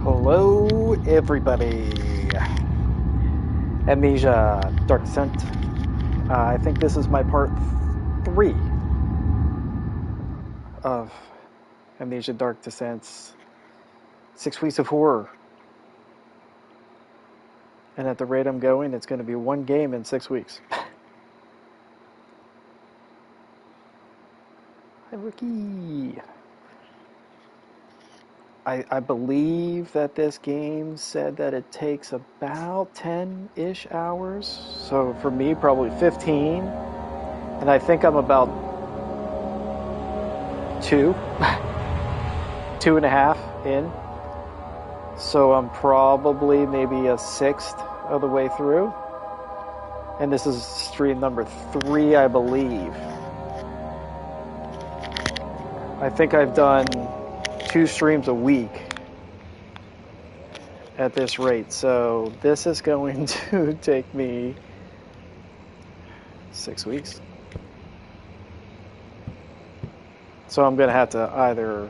Hello, everybody. Amnesia, Dark Descent. I think this is my part 3 of Amnesia, Dark Descent's 6 Weeks of Horror. And at the rate I'm going, it's going to be one game in 6 weeks. Hi, Rookie. I believe that this game said that it takes about 10-ish hours. So for me, probably 15. And I think I'm about 2.5 in. So I'm probably maybe a sixth of the way through. And this is stream number 3, I believe. I think I've done 2 streams a week at this rate, so this is going to take me 6 weeks. So I'm going to have to either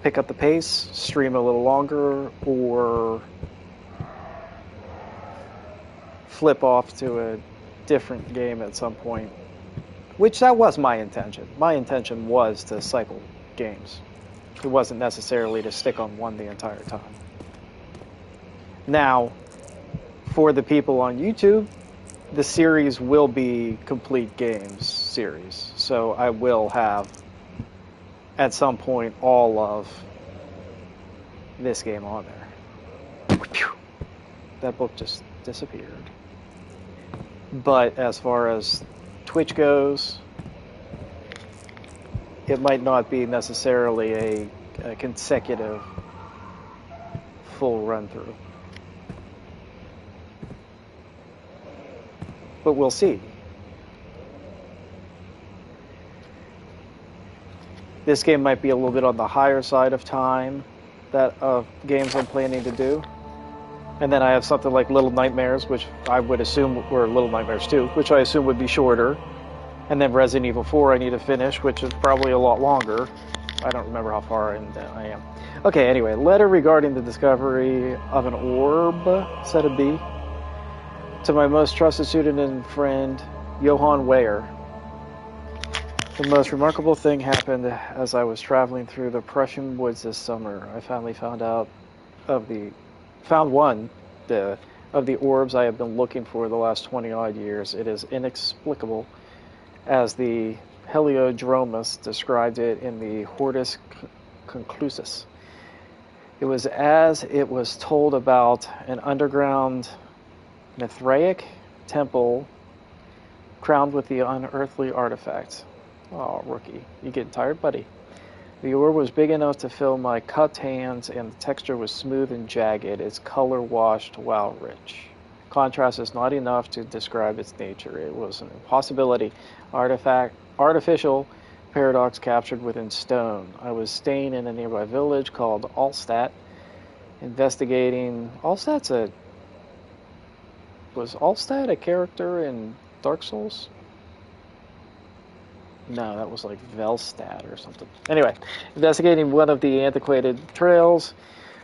pick up the pace, stream a little longer, or flip off to a different game at some point, which that was my intention. My intention was to cycle games. It wasn't necessarily to stick on one the entire time. Now, for the people on YouTube, the series will be Complete Games series. So I will have, at some point, all of this game on there. That book just disappeared. But as far as Twitch goes, it might not be necessarily a consecutive full run-through. But we'll see. This game might be a little bit on the higher side of time that of games I'm planning to do. And then I have something like Little Nightmares, which I would assume, or Little Nightmares 2, which I assume would be shorter. And then Resident Evil 4 I need to finish, which is probably a lot longer. I don't remember how far in I am. Okay, anyway, letter regarding the discovery of an orb, said a B. To my most trusted student and friend, Johann Weyer. The most remarkable thing happened as I was traveling through the Prussian woods this summer. I finally found one of the orbs I have been looking for the last 20-odd years. It is inexplicable, as the Heliodromus described it in the Hortus Conclusus. It was as it was told about an underground Mithraic temple crowned with the unearthly artifacts. Oh, Rookie, you getting tired, buddy? The orb was big enough to fill my cupped hands, and the texture was smooth and jagged, its color washed while rich. Contrast is not enough to describe its nature. It was an impossibility, artificial paradox captured within stone. I was staying in a nearby village called Alstadt, investigating. Was Alstadt a character in Dark Souls? No, that was like Velstadt or something. Anyway, investigating one of the antiquated trails.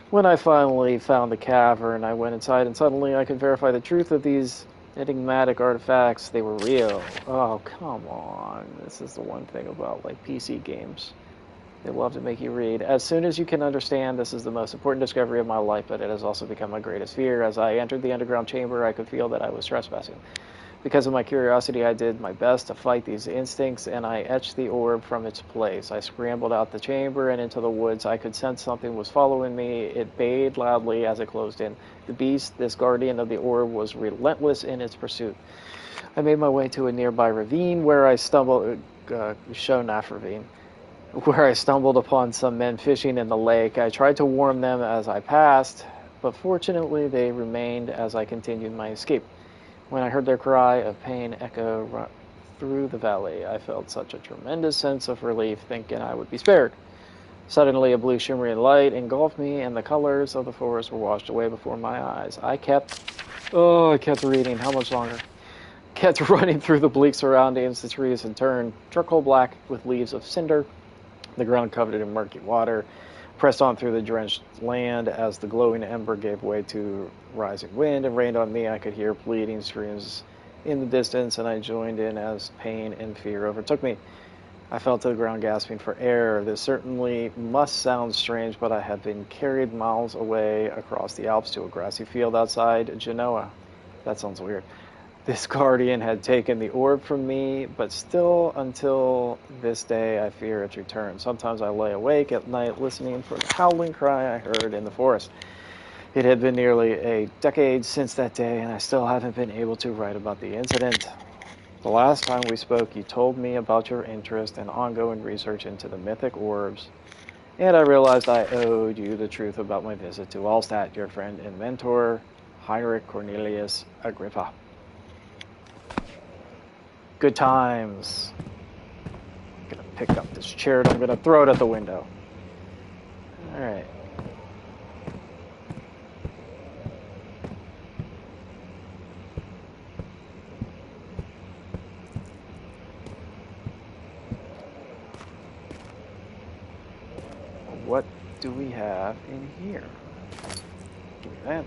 When I finally found the cavern, I went inside, and suddenly I could verify the truth of these enigmatic artifacts. They were real. Oh, come on. This is the one thing about, like, PC games. They love to make you read. As soon as you can understand, this is the most important discovery of my life, but it has also become my greatest fear. As I entered the underground chamber, I could feel that I was trespassing. Because of my curiosity, I did my best to fight these instincts, and I etched the orb from its place. I scrambled out the chamber and into the woods. I could sense something was following me. It bayed loudly as it closed in. The beast, this guardian of the orb, was relentless in its pursuit. I made my way to a nearby ravine where I stumbled... Shonaf Ravine. Where I stumbled upon some men fishing in the lake. I tried to warn them as I passed, but fortunately they remained as I continued my escape. When I heard their cry of pain echo through the valley, I felt such a tremendous sense of relief, thinking I would be spared. Suddenly, a blue shimmering light engulfed me, and the colors of the forest were washed away before my eyes. I kept reading. How much longer? Kept running through the bleak surroundings. The trees had turned charcoal black with leaves of cinder. The ground covered in murky water. pressed on through the drenched land as the glowing ember gave way to rising wind and rained on me. I could hear bleeding screams in the distance, and I joined in as pain and fear overtook me. I fell to the ground gasping for air. This certainly must sound strange, but I had been carried miles away across the Alps to a grassy field outside Genoa. That sounds weird. This guardian had taken the orb from me, but still, until this day, I fear its return. Sometimes I lay awake at night listening for the howling cry I heard in the forest. It had been nearly a decade since that day, and I still haven't been able to write about the incident. The last time we spoke, you told me about your interest and ongoing research into the mythic orbs, and I realized I owed you the truth about my visit to Allstat, your friend and mentor, Heinrich Cornelius Agrippa. Good times. I'm gonna pick up this chair and I'm gonna throw it at the window. Alright. What do we have in here? Give me that.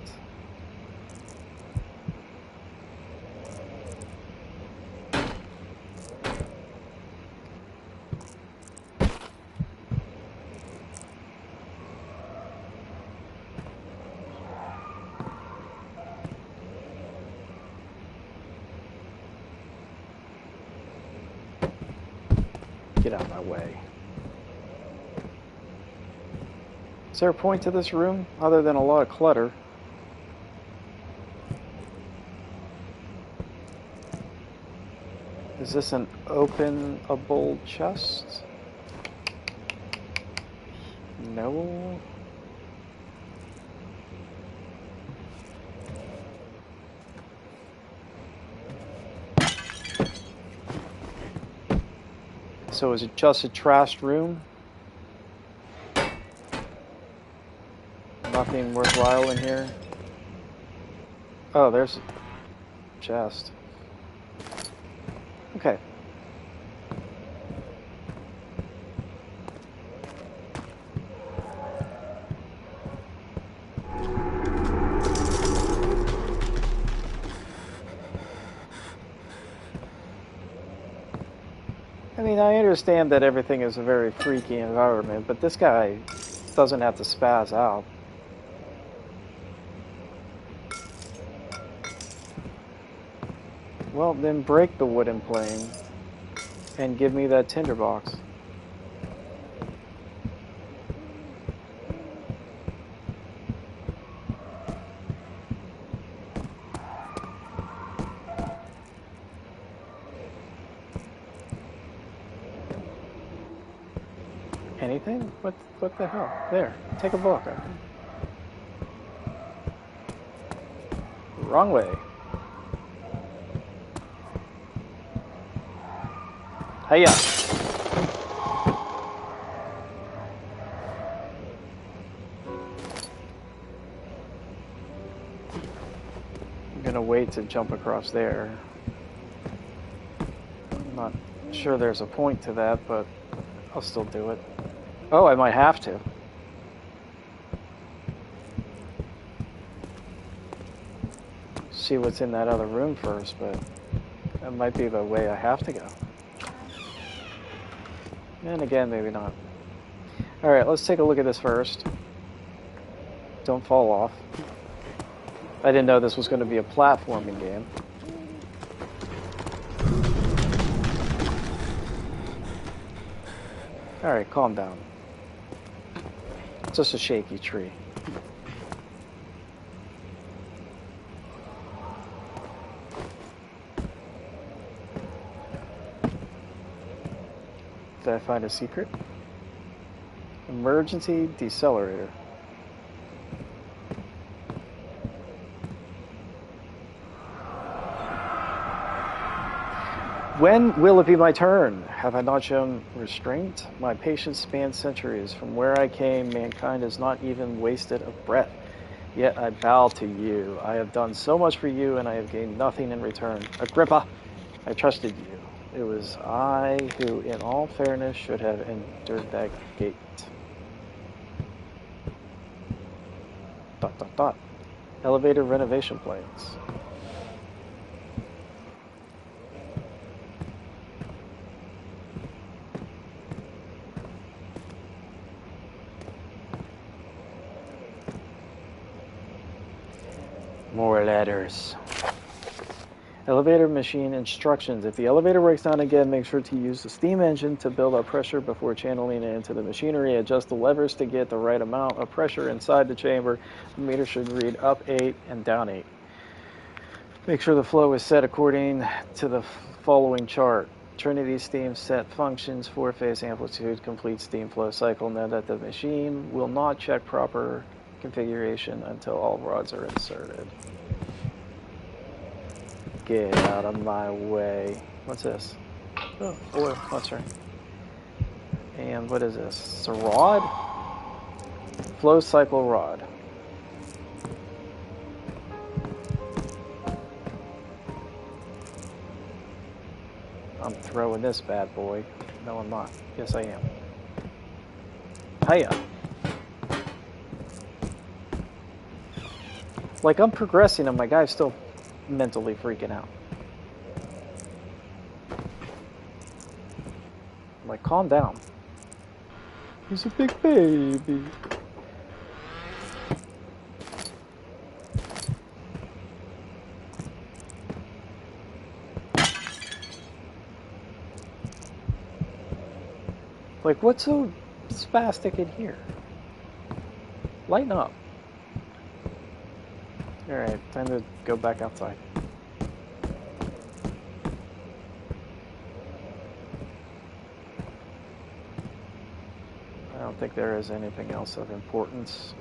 Get out of my way. Is there a point to this room other than a lot of clutter? Is this an openable chest? No. So is it just a trashed room? Nothing worthwhile in here? Oh, there's a chest. Okay. I mean, I understand that everything is a very freaky environment, but this guy doesn't have to spaz out. Well, then break the wooden plane and give me that tinderbox. Anything? What the hell? There, take a look. Wrong way. Hiya! I'm gonna wait to jump across there. I'm not sure there's a point to that, but I'll still do it. Oh, I might have to. See what's in that other room first, but that might be the way I have to go. And again, maybe not. Alright, let's take a look at this first. Don't fall off. I didn't know this was going to be a platforming game. Alright, calm down. It's just a shaky tree. Did I find a secret? Emergency decelerator. When will it be my turn? Have I not shown restraint? My patience spans centuries. From where I came, mankind has not even wasted a breath. Yet I bow to you. I have done so much for you, and I have gained nothing in return. Agrippa, I trusted you. It was I who, in all fairness, should have entered that gate. Dot dot dot. Elevator renovation plans. More letters. Elevator machine instructions. If the elevator breaks down again, make sure to use the steam engine to build up pressure before channeling it into the machinery. Adjust the levers to get the right amount of pressure inside the chamber. The meter should read up 8 and down 8. Make sure the flow is set according to the following chart. Trinity steam set functions, 4-phase amplitude, complete steam flow cycle. Note that the machine will not check proper configuration until all rods are inserted. Get out of my way. What's this? Oh, oil. That's right. And what is this? It's a rod? Flow cycle rod. I'm throwing this bad boy. No, I'm not. Yes, I am. Hiya. Like, I'm progressing and my guy's still mentally freaking out. Like, calm down. He's a big baby. Like, what's so spastic in here? Lighten up. Alright, time to go back outside. I don't think there is anything else of importance.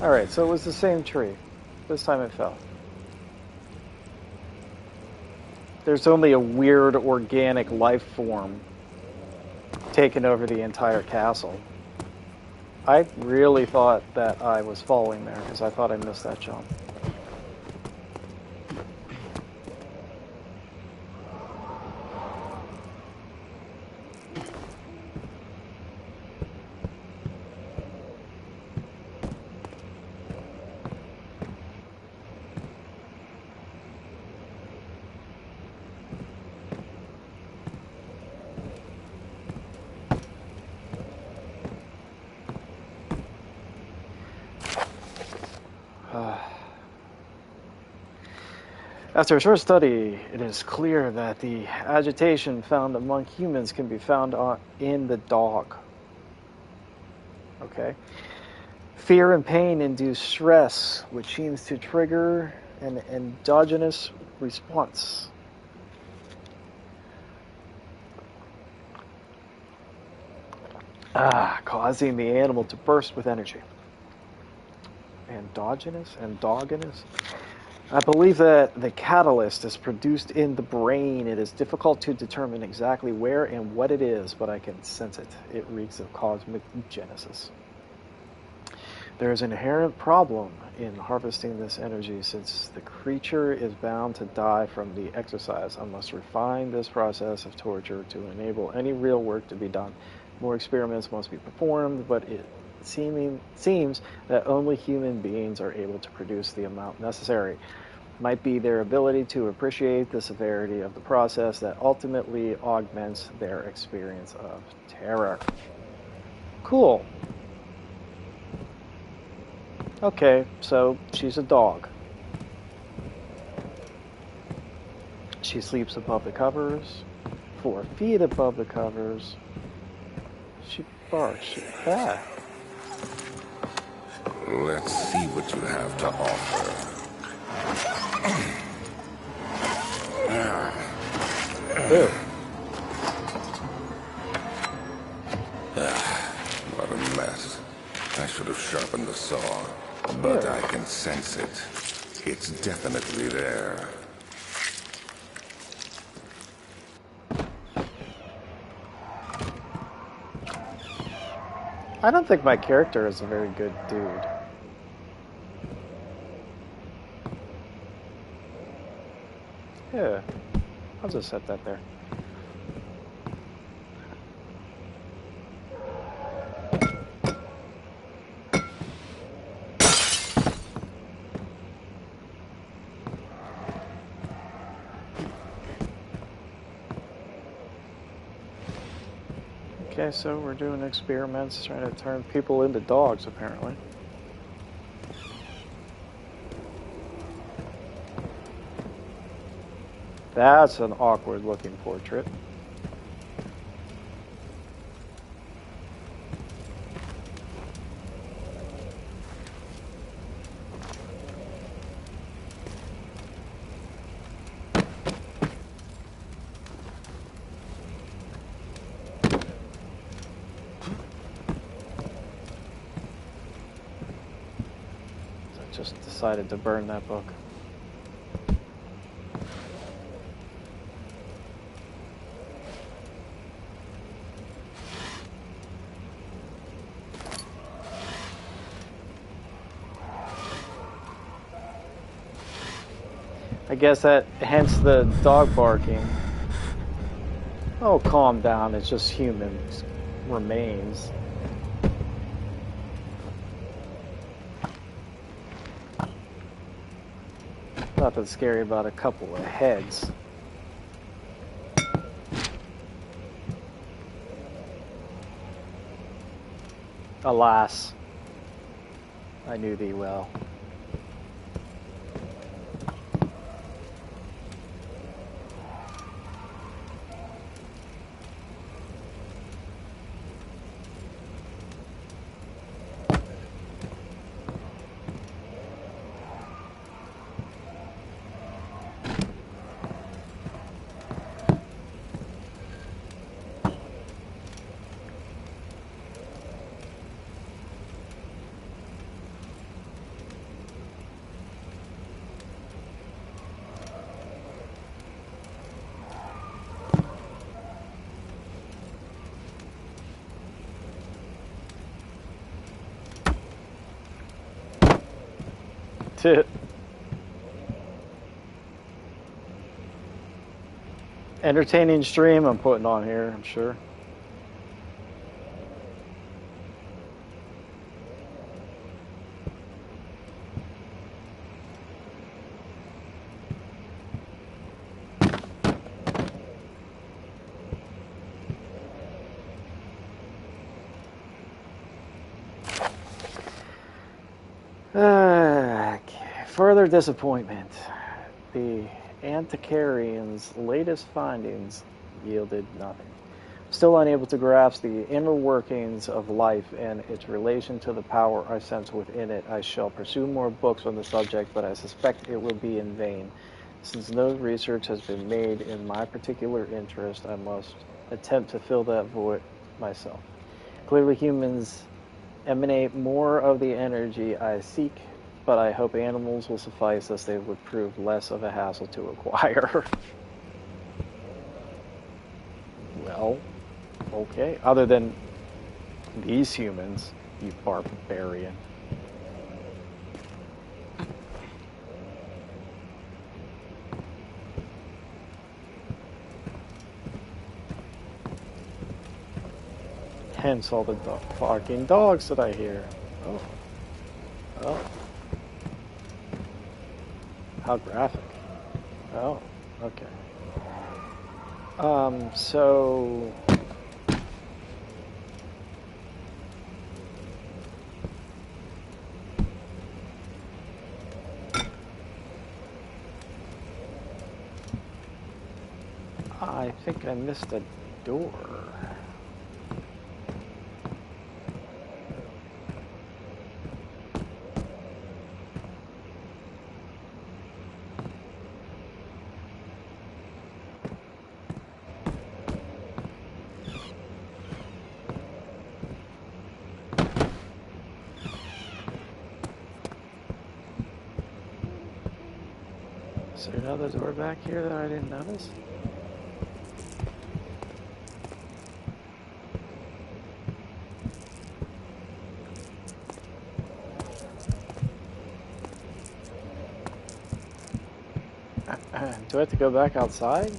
Alright, so it was the same tree. This time it fell. There's only a weird organic life form taking over the entire castle. I really thought that I was falling there because I thought I missed that jump. After a short study, it is clear that the agitation found among humans can be found in the dog. Okay. Fear and pain induce stress, which seems to trigger an endogenous response. Causing the animal to burst with energy. Endogenous? I believe that the catalyst is produced in the brain. It is difficult to determine exactly where and what it is, but I can sense it. It reeks of cosmic genesis. There is an inherent problem in harvesting this energy since the creature is bound to die from the exercise. I must refine this process of torture to enable any real work to be done. More experiments must be performed, but it seems that only human beings are able to produce the amount necessary. Might be their ability to appreciate the severity of the process that ultimately augments their experience of terror. Cool. Okay, so she's a dog. She sleeps above the covers, 4 feet above the covers. She barks at that. Let's see what you have to offer. Ew. What a mess. I should have sharpened the saw, but I can sense it. It's definitely there. I don't think my character is a very good dude. Yeah, I'll just set that there. Okay, so we're doing experiments trying to turn people into dogs, apparently. That's an awkward looking portrait. Just decided to burn that book. I guess that, hence the dog barking. Oh, calm down, it's just human remains. Nothing scary about a couple of heads. Alas, I knew thee well. Entertaining stream I'm putting on here, I'm sure. Further disappointment. The Antiquarian's latest findings yielded nothing. Still unable to grasp the inner workings of life and its relation to the power I sense within it, I shall pursue more books on the subject, but I suspect it will be in vain. Since no research has been made in my particular interest, I must attempt to fill that void myself. Clearly humans emanate more of the energy I seek, but I hope animals will suffice, as they would prove less of a hassle to acquire. Well, okay. Other than these humans, you barbarian. Hence all the barking dogs that I hear. Oh. Oh. How graphic. Oh, okay. So... I think I missed a door. Is there another door back here that I didn't notice? Do I have to go back outside?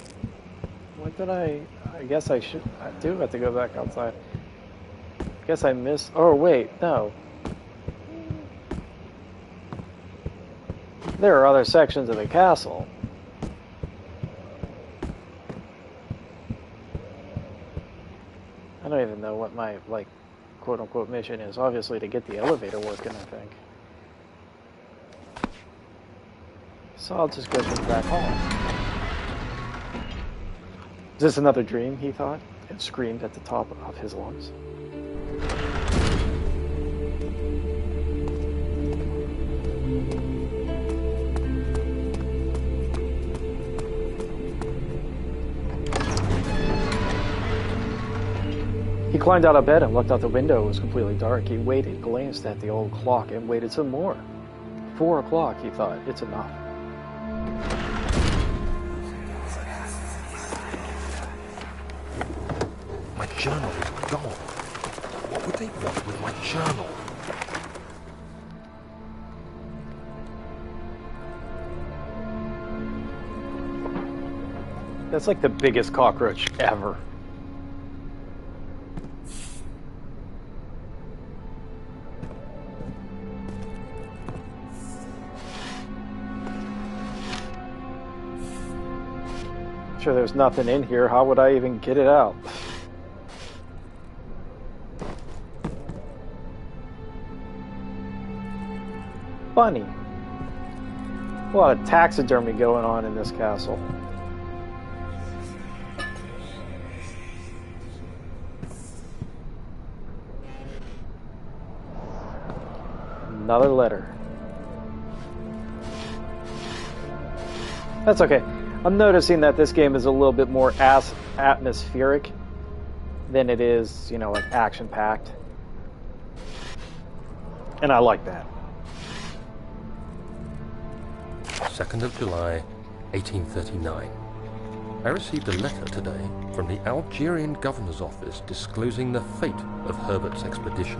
What did I guess I do have to go back outside. I guess I missed. Oh, wait, no. There are other sections of the castle. I don't even know what my, like, quote-unquote mission is. Obviously to get the elevator working, I think. So I'll just go back home. Is this another dream, he thought, and screamed at the top of his lungs. He climbed out of bed and looked out the window. It was completely dark. He waited, glanced at the old clock, and waited some more. 4 o'clock, he thought. It's enough. My journal is gone. What would they want with my journal? That's like the biggest cockroach ever. Sure, there's nothing in here. How would I even get it out? Funny. A lot of taxidermy going on in this castle. Another letter. That's okay. I'm noticing that this game is a little bit more atmospheric than it is, you know, like action-packed. And I like that. 2nd of July, 1839. I received a letter today from the Algerian governor's office disclosing the fate of Herbert's expedition.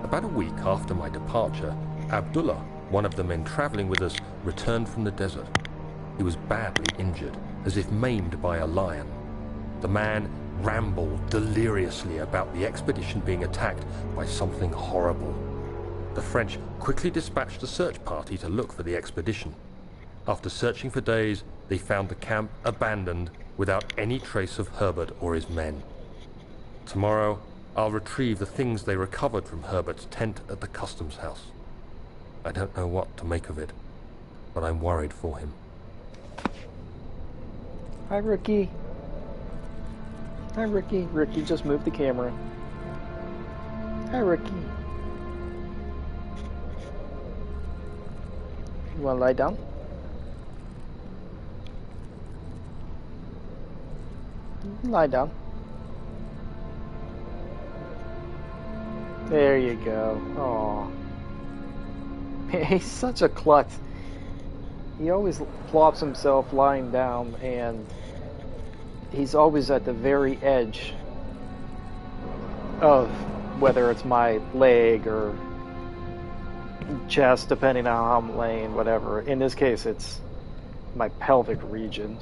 About a week after my departure, Abdullah, one of the men traveling with us, returned from the desert. He was badly injured, as if maimed by a lion. The man rambled deliriously about the expedition being attacked by something horrible. The French quickly dispatched a search party to look for the expedition. After searching for days, they found the camp abandoned without any trace of Herbert or his men. Tomorrow, I'll retrieve the things they recovered from Herbert's tent at the customs house. I don't know what to make of it, but I'm worried for him. Hi, Rookie. Hi, Rookie. Rookie just moved the camera. Hi, Rookie. You want to lie down? Lie down. There you go. Aw. He's such a klutz. He always plops himself lying down, and he's always at the very edge of whether it's my leg or chest, depending on how I'm laying, whatever. In this case, it's my pelvic region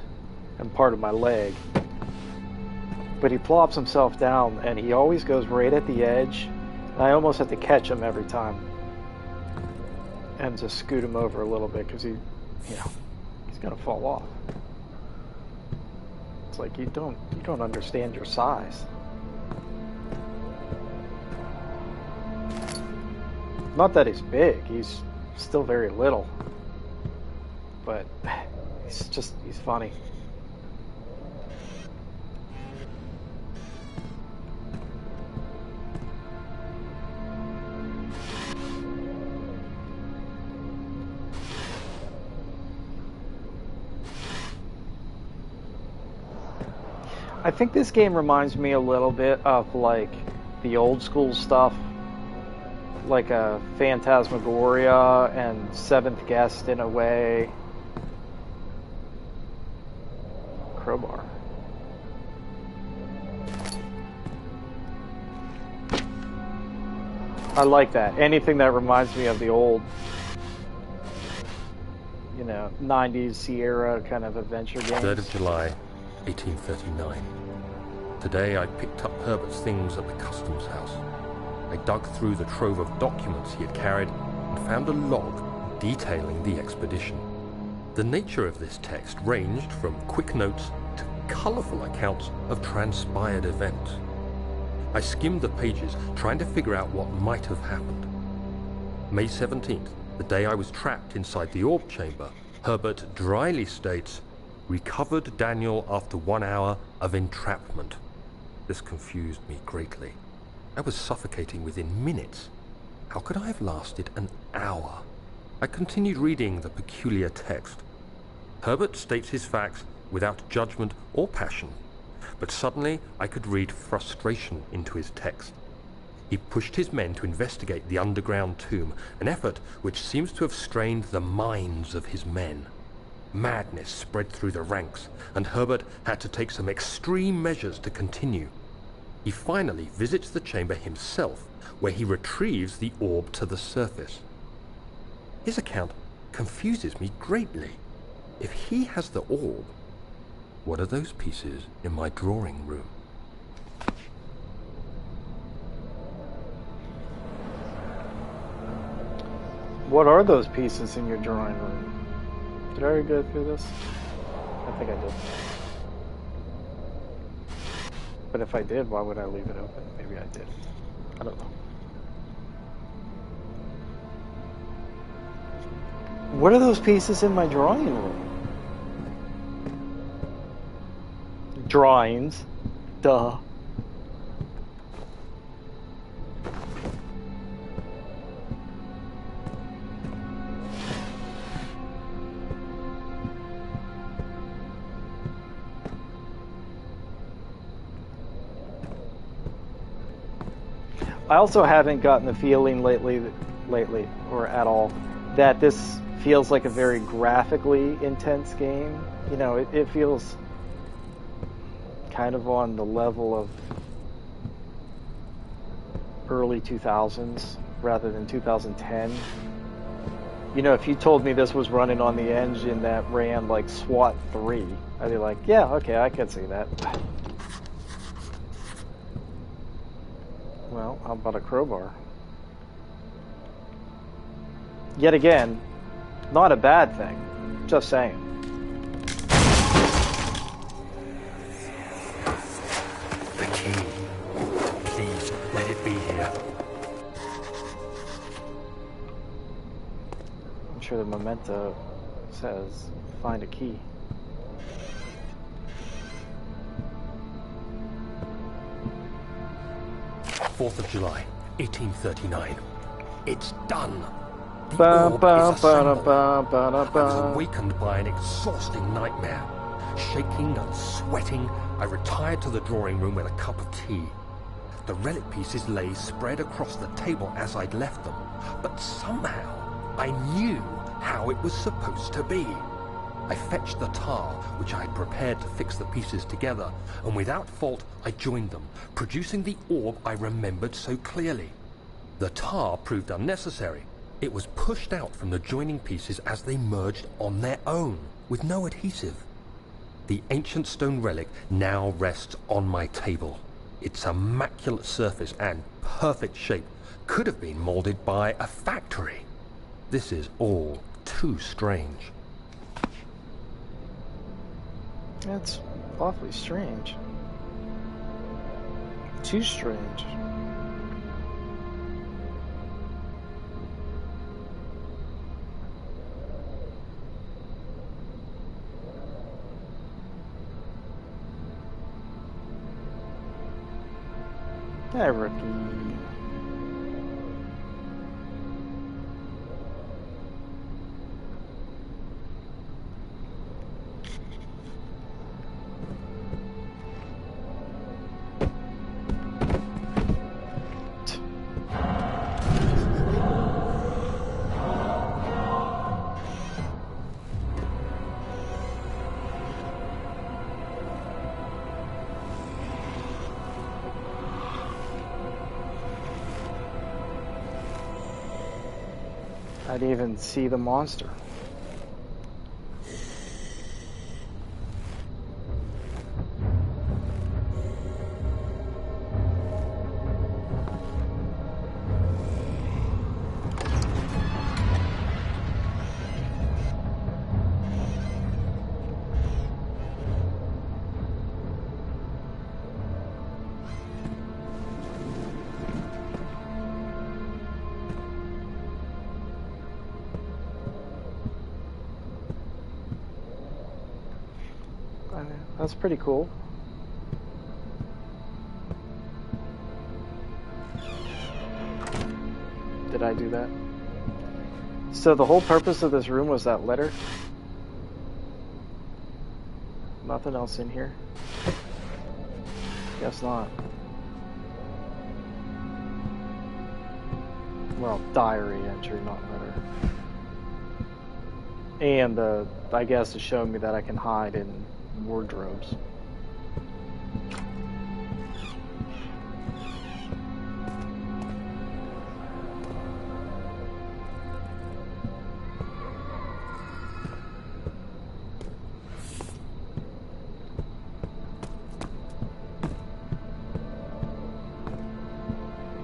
and part of my leg. But he plops himself down, and he always goes right at the edge. And I almost have to catch him every time and just scoot him over a little bit, because he's gonna fall off. It's like you don't understand your size. Not that he's big, he's still very little, but he's funny. I think this game reminds me a little bit of like the old school stuff, like a Phantasmagoria and Seventh Guest in a way. Crowbar. I like that. Anything that reminds me of the old, you know, 90s Sierra kind of adventure games. 3rd of July, 1839. Today I picked up Herbert's things at the customs house. I dug through the trove of documents he had carried and found a log detailing the expedition. The nature of this text ranged from quick notes to colourful accounts of transpired events. I skimmed the pages, trying to figure out what might have happened. May 17th, the day I was trapped inside the orb chamber, Herbert dryly states, "Recovered Daniel after 1 hour of entrapment." This confused me greatly. I was suffocating within minutes. How could I have lasted an hour? I continued reading the peculiar text. Herbert states his facts without judgment or passion, but suddenly I could read frustration into his text. He pushed his men to investigate the underground tomb, an effort which seems to have strained the minds of his men. Madness spread through the ranks, and Herbert had to take some extreme measures to continue. He finally visits the chamber himself, where he retrieves the orb to the surface. His account confuses me greatly. If he has the orb, what are those pieces in my drawing room? What are those pieces in your drawing room? Did I already go through this? I think I did. But if I did, why would I leave it open? Maybe I did. I don't know. What are those pieces in my drawing room? Drawings. Duh. I also haven't gotten the feeling lately, or at all, that this feels like a very graphically intense game. You know, it feels kind of on the level of early 2000s rather than 2010. You know, if you told me this was running on the engine that ran like SWAT 3, I'd be like, yeah, okay, I can see that. Well, how about a crowbar? Yet again, not a bad thing. Just saying. The key. Please, let it be here. I'm sure the memento says, find a key. Fourth of July, 1839. It's done. The Ba, orb ba, is assembled. ba, ba, I ba. was awakened by an exhausting nightmare. Shaking and sweating, I retired to the drawing room with a cup of tea. The relic pieces lay spread across the table as I'd left them, but somehow I knew how it was supposed to be. I fetched the tar, which I had prepared to fix the pieces together, and without fault I joined them, producing the orb I remembered so clearly. The tar proved unnecessary. It was pushed out from the joining pieces as they merged on their own, with no adhesive. The ancient stone relic now rests on my table. Its immaculate surface and perfect shape could have been molded by a factory. This is all too strange. That's awfully strange. Too strange. Hey, rookie. I didn't even see the monster. mean, that's pretty cool. Did I do that? So the whole purpose of this room was that letter? Nothing else in here? Guess not. Well, diary entry, not letter. And I guess to show me that I can hide in wardrobes.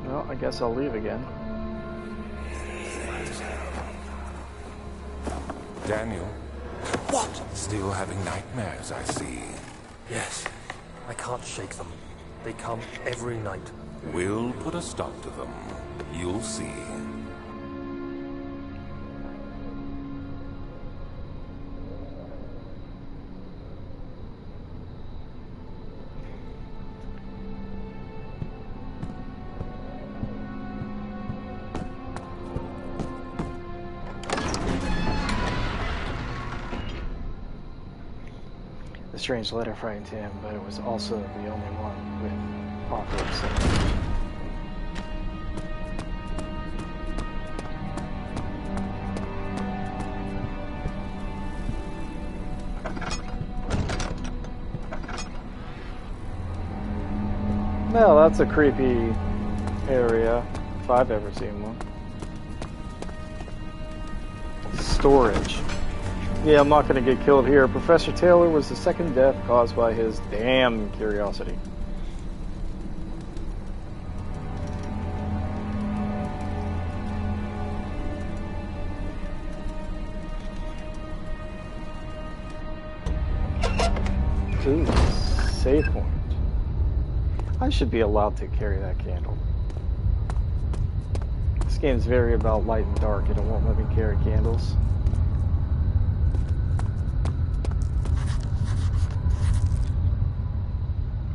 Well, I guess I'll leave again. Daniel? What? Still having nightmares, I see. Yes, I can't shake them. They come every night. We'll put a stop to them. You'll see. The strange letter frightened him, but it was also the only one with awkward symbols. Well, that's a creepy area, if I've ever seen one. Storage. Yeah, I'm not going to get killed here. Professor Taylor was the second death caused by his damn curiosity. Ooh, save point. I should be allowed to carry that candle. This game's very about light and dark, and it won't let me carry candles.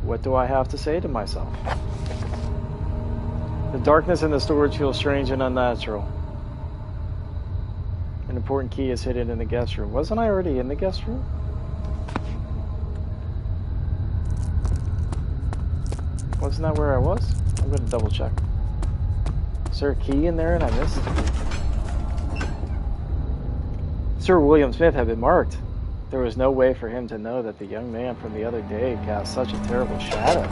What do I have to say to myself? The darkness in the storage feels strange and unnatural. An important key is hidden in the guest room. Wasn't I already in the guest room? Wasn't that where I was? I'm going to double check. Is there a key in there and I missed it? Sir William Smith had been marked. There was no way for him to know that the young man from the other day cast such a terrible shadow.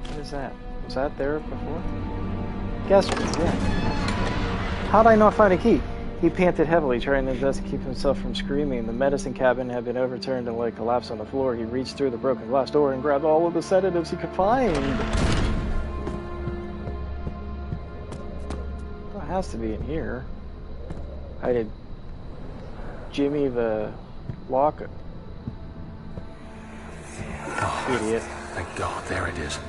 What is that? Was that there before? Guess what? Yeah. How'd I not find a key? He panted heavily, trying his best to keep himself from screaming. The medicine cabinet had been overturned and lay collapsed on the floor. He reached through the broken glass door and grabbed all of the sedatives he could find. Well, it has to be in here. I did Jimmy the lock. Oh, idiot. Thank God, there it is.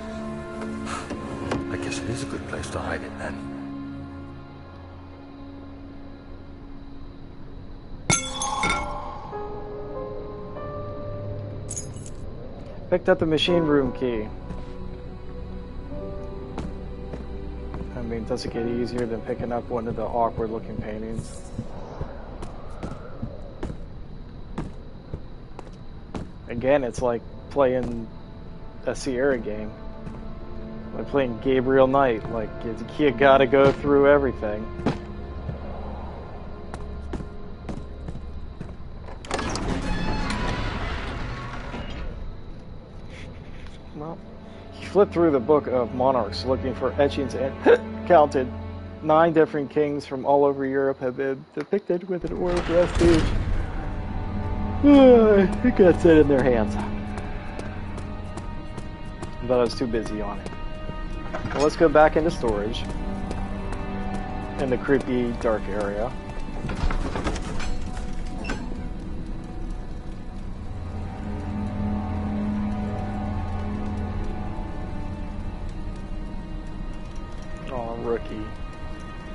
I guess it is a good place to hide it then. Picked up the machine room key. I mean, does it get easier than picking up one of the awkward looking paintings? Again, it's like playing a Sierra game. Like playing Gabriel Knight. Like, you gotta go through everything. Well, he flipped through the book of monarchs looking for etchings and counted 9 different kings from all over Europe have been depicted with an orb prestige. It got set in their hands. But I was too busy on it. Well, let's go back into storage in the creepy dark area.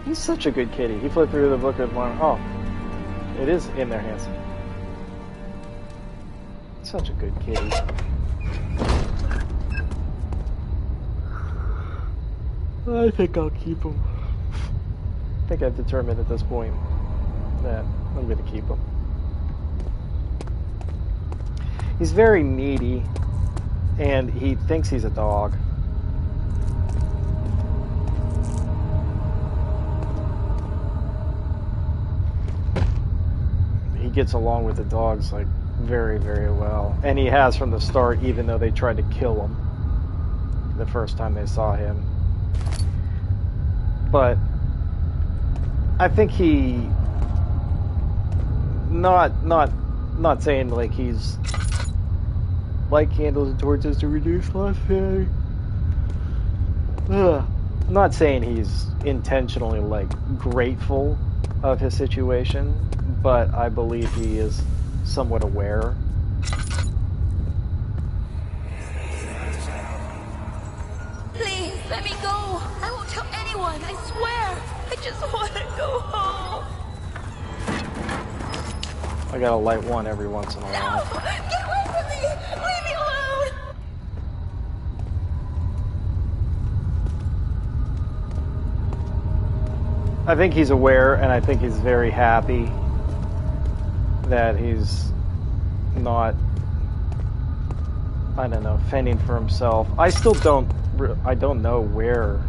He's such a good kitty. He flipped through the book of one. Oh, it is in their hands. Such a good kitty. I think I'll keep him. I think I've determined at this point that I'm going to keep him. He's very needy, and he thinks he's a dog. He gets along with the dogs like very, very well, and he has from the start, even though they tried to kill him the first time they saw him. But I think he not saying like he's light candles and torches to reduce life pay. I'm not saying he's intentionally like grateful of his situation, but I believe he is somewhat aware. Please, let me go. I won't tell anyone, I swear. I just want to go home. I gotta light one every once in a while. No! Get away from me! Leave me alone! I think he's aware, and I think he's very happy that he's not, I don't know, fending for himself. I still don't know where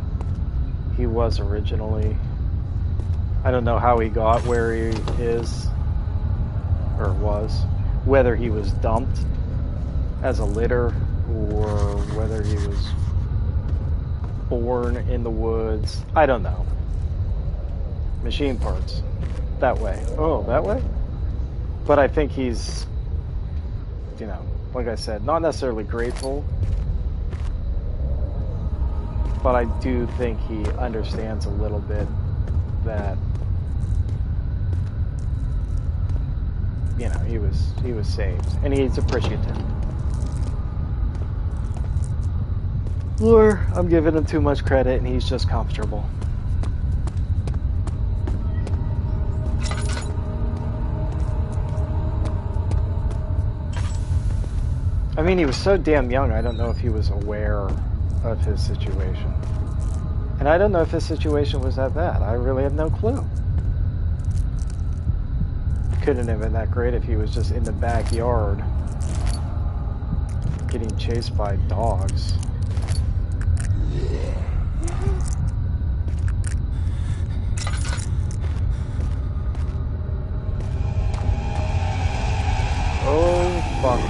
he was originally. I don't know how he got where he is, or was. Whether he was dumped as a litter, or whether he was born in the woods. I don't know. Machine parts. That way. Oh, that way? But I think he's, you know, like I said, not necessarily grateful, but I do think he understands a little bit that, you know, he was saved, and he's appreciative. Or I'm giving him too much credit and he's just comfortable. I mean, he was so damn young, I don't know if he was aware of his situation. And I don't know if his situation was that bad. I really have no clue. Couldn't have been that great if he was just in the backyard getting chased by dogs. Oh, fuck.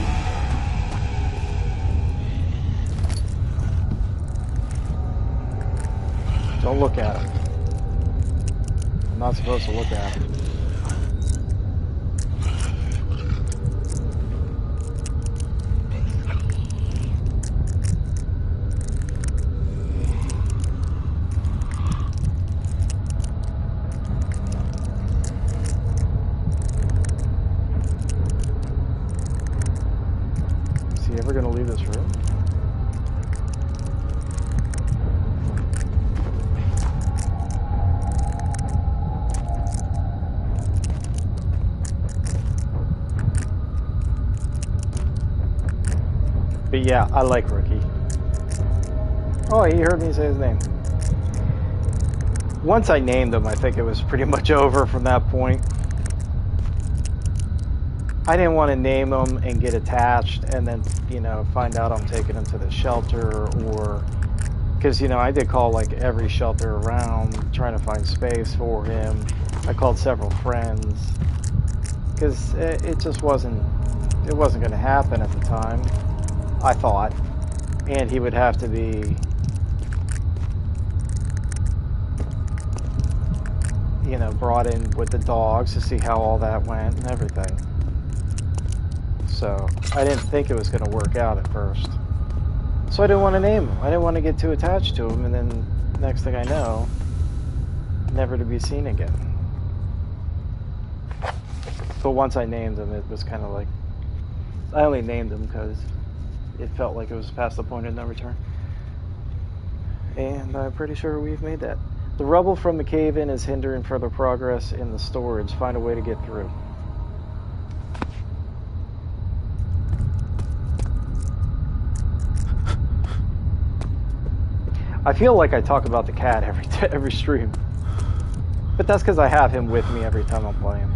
Don't look at him. I'm not supposed to look at him. Is he ever going to leave this room? But yeah, I like Rookie. Oh, he heard me say his name. Once I named him, I think it was pretty much over from that point. I didn't want to name him and get attached and then, you know, find out I'm taking him to the shelter, or... Because, you know, I did call, like, every shelter around, trying to find space for him. I called several friends. Because it just wasn't... It wasn't going to happen at the time. I thought, and he would have to be, you know, brought in with the dogs to see how all that went and everything. So I didn't think it was going to work out at first. So I didn't want to name him. I didn't want to get too attached to him, and then next thing I know, never to be seen again. But once I named him, it was kind of like, I only named him because it felt like it was past the point of no return. And I'm pretty sure we've made that. The rubble from the cave-in is hindering further progress in the storage. Find a way to get through. I feel like I talk about the cat every stream. But that's because I have him with me every time I'm playing.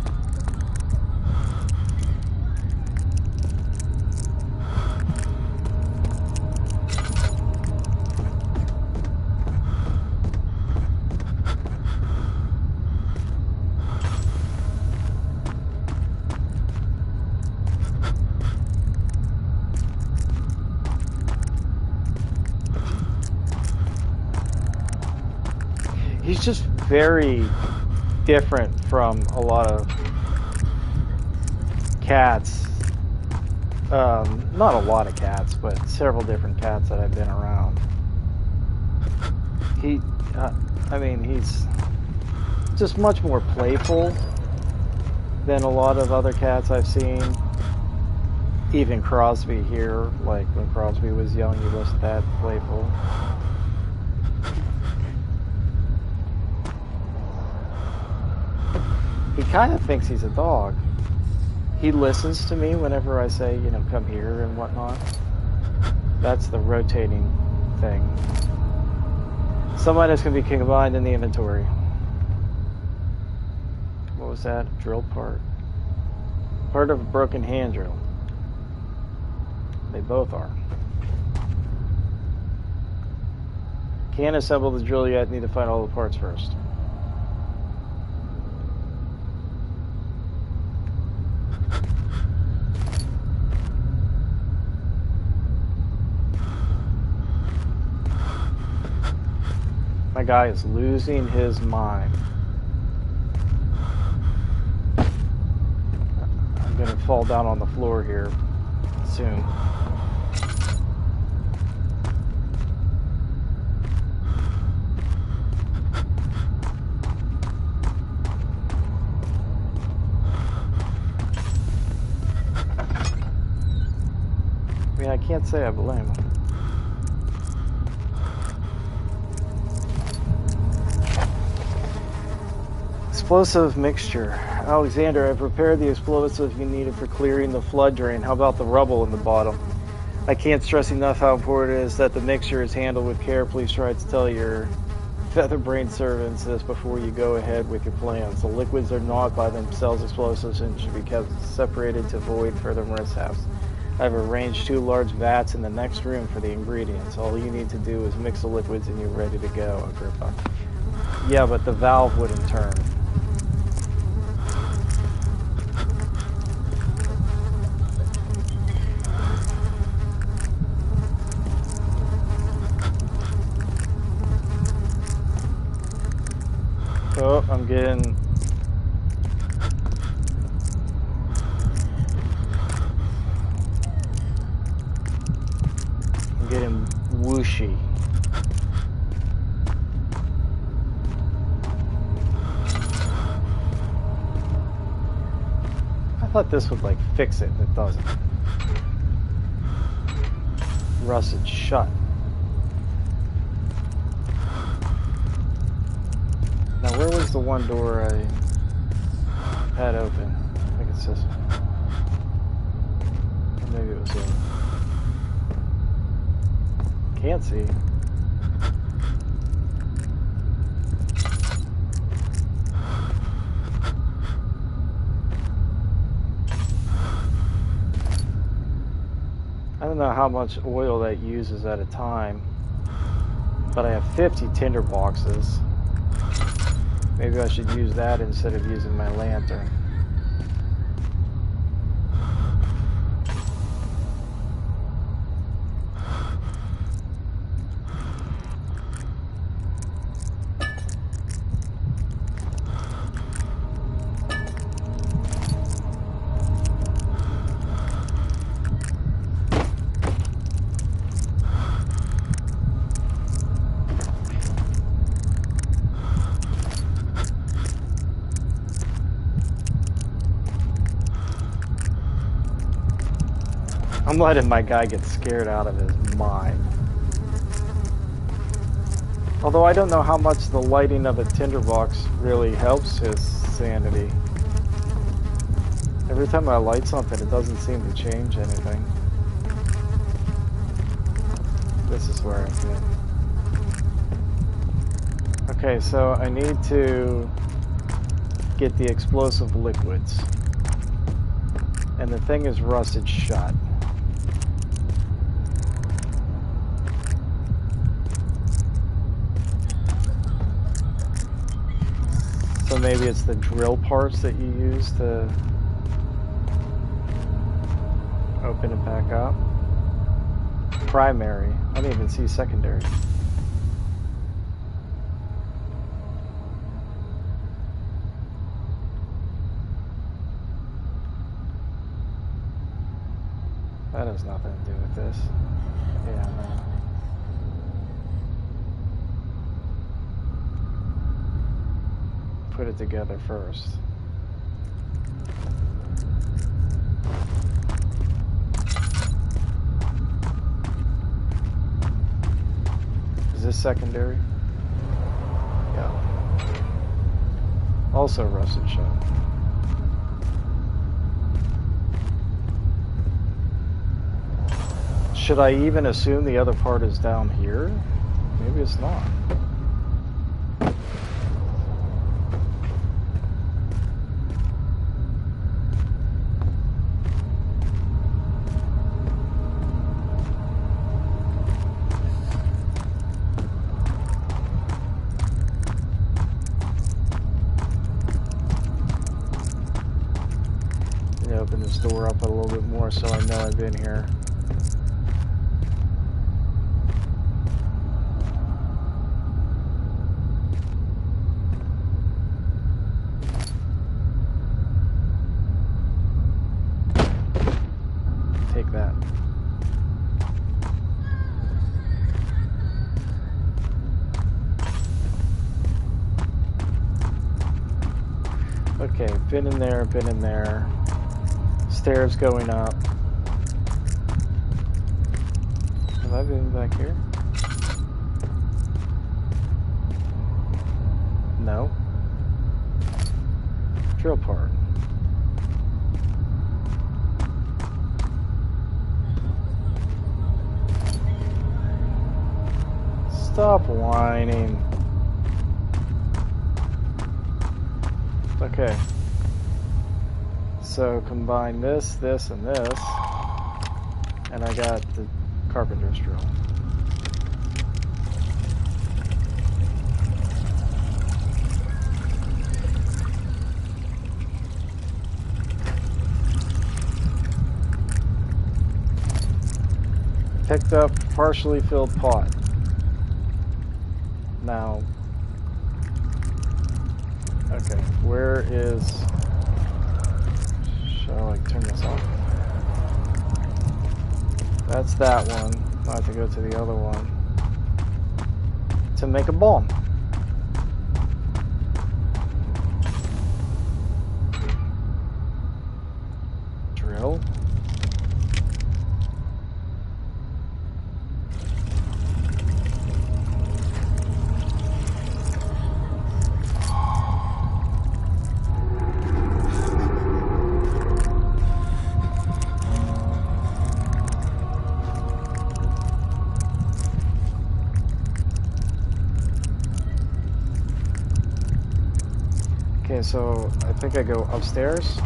He's just very different from a lot of cats. Not a lot of cats, but several different cats that I've been around. I mean, he's just much more playful than a lot of other cats I've seen. Even Crosby here, like when Crosby was young, he wasn't that playful. He kind of thinks he's a dog. He listens to me whenever I say, you know, come here and whatnot. That's the rotating thing. Some items can be combined in the inventory. What was that? Drill part. Part of a broken hand drill. They both are. Can't assemble the drill yet. Need to find all the parts first. My guy is losing his mind. I'm gonna fall down on the floor here soon. I mean, I can't say I blame him. Explosive mixture. Alexander, I've prepared the explosive you needed for clearing the flood drain. How about the rubble in the bottom? I can't stress enough how important it is that the mixture is handled with care. Please try to tell your feather-brained servants this before you go ahead with your plans. The liquids are not by themselves explosives and should be kept separated to avoid further mishaps. I've arranged 2 large vats in the next room for the ingredients. All you need to do is mix the liquids and you're ready to go, Agrippa. Yeah, but the valve wouldn't turn. Oh, I'm getting... whooshy. I thought this would like fix it, it doesn't. Rusted shut. Now where was the one door I had open? I think it's this one. Or maybe it was in. Can't see. I don't know how much oil that uses at a time, but I have 50 tinder boxes. Maybe I should use that instead of using my lantern. I'm letting my guy get scared out of his mind. Although I don't know how much the lighting of the tinderbox really helps his sanity. Every time I light something, it doesn't seem to change anything. This is where I've been. Okay, so I need to get the explosive liquids. And the thing is rusted shut. So maybe it's the drill parts that you use to open it back up. Primary. I don't even see secondary. That has nothing to do with this. Yeah, no. Put it together first. Is this secondary? Yeah. Also rusted shut. Should I even assume the other part is down here? Maybe it's not. Let me open this door up a little bit more so I know I've been here. Take that. Okay, been in there, been in there. Stairs going up. Have I been back here? No. Drill part. Stop whining. Okay. So combine this, this, and this. And I got the carpenter's drill. Picked up partially filled pot. Now, okay, where is, shall I turn this off? That's that one. I have to go to the other one to make a bomb. Drill. Okay, so I think I go upstairs.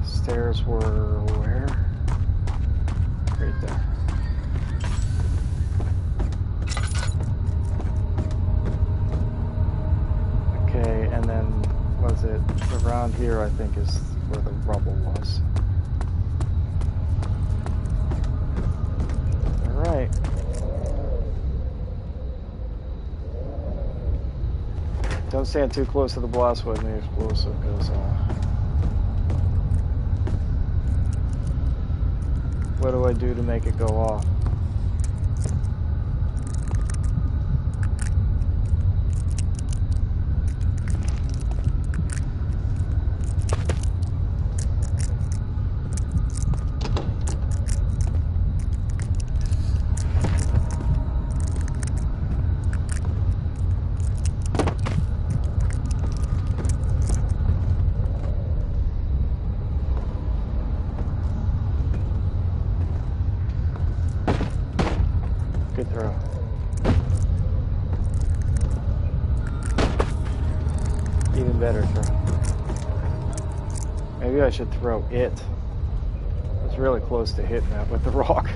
Stairs were where? Right there. Okay, and then was it around here? I think is where the rubble was. Right. Don't stand too close to the blast when the explosive goes off. What do I do to make it go off? Good throw. Even better throw. Maybe I should throw it. I was really close to hitting that with the rock.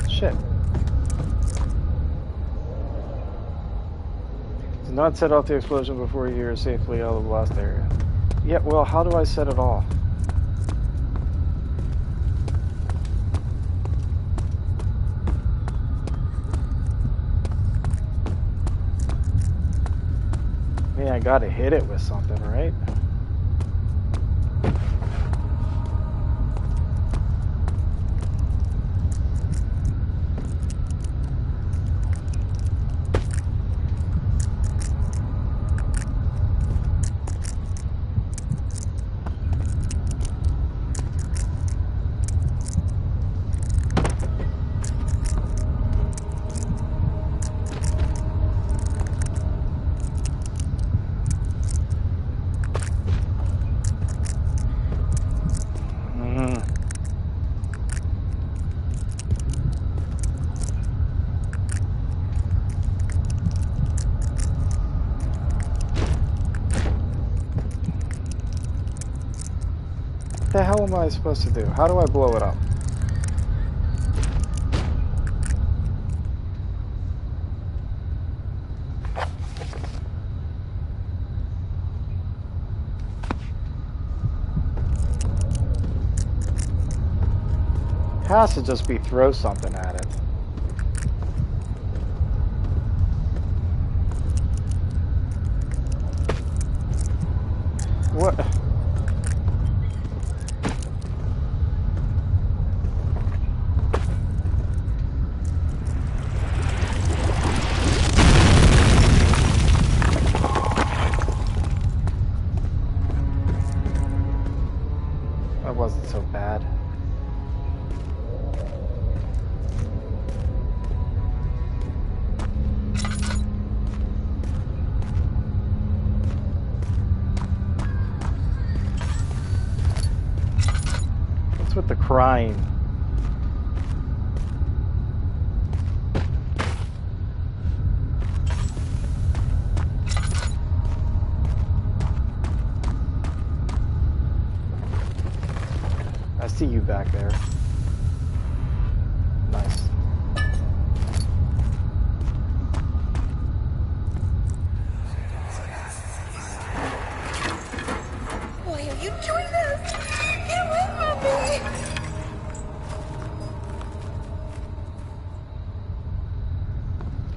Shit. Do not set off the explosion before you are safely out of the blast area. Yeah, well, how do I set it off? I mean, I gotta hit it with something, right? What the hell am I supposed to do? How do I blow it up? Has to just be throw something at it. What? That wasn't so bad. What's with the crying? I see you back there. Nice. Why are you doing this? Get away from me!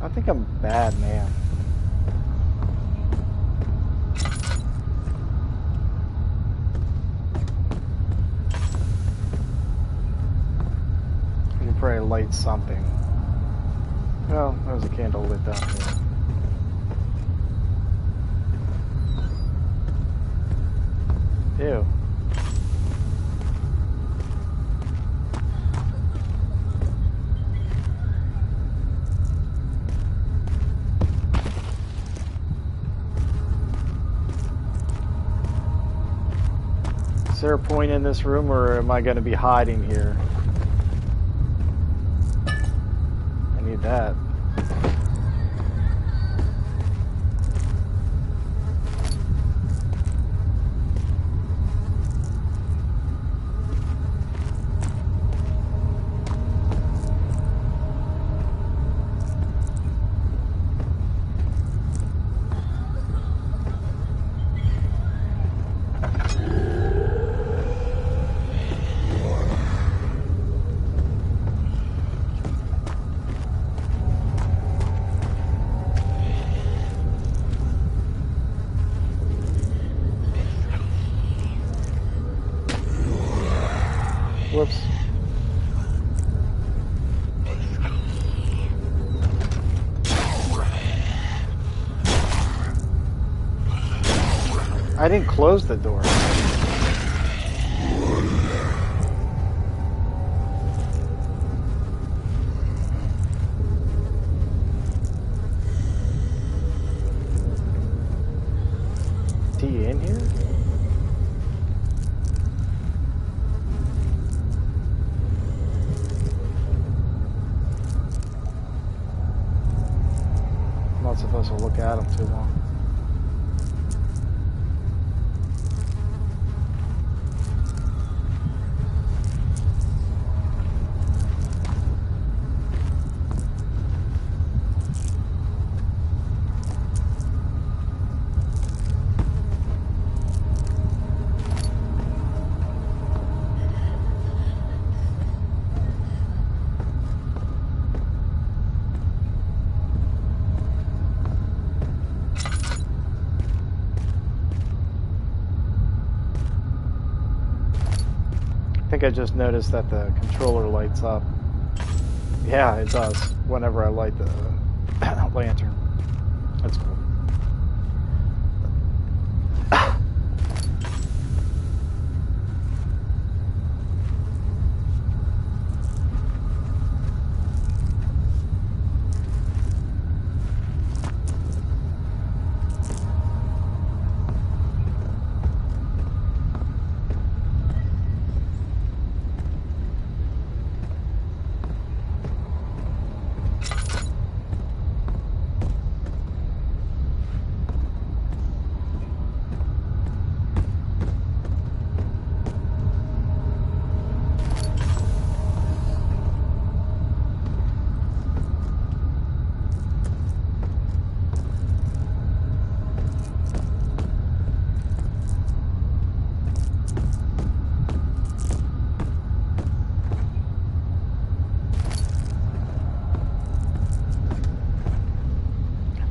I think I'm a bad man. I could probably light something. Well, there's a candle lit down here. Ew. Is there a point in this room, or am I going to be hiding here? I need that. Whoops. I didn't close the door. Is he in here? look at them too long. I think I just noticed that the controller lights up. Yeah, it does whenever I light the lantern. That's cool.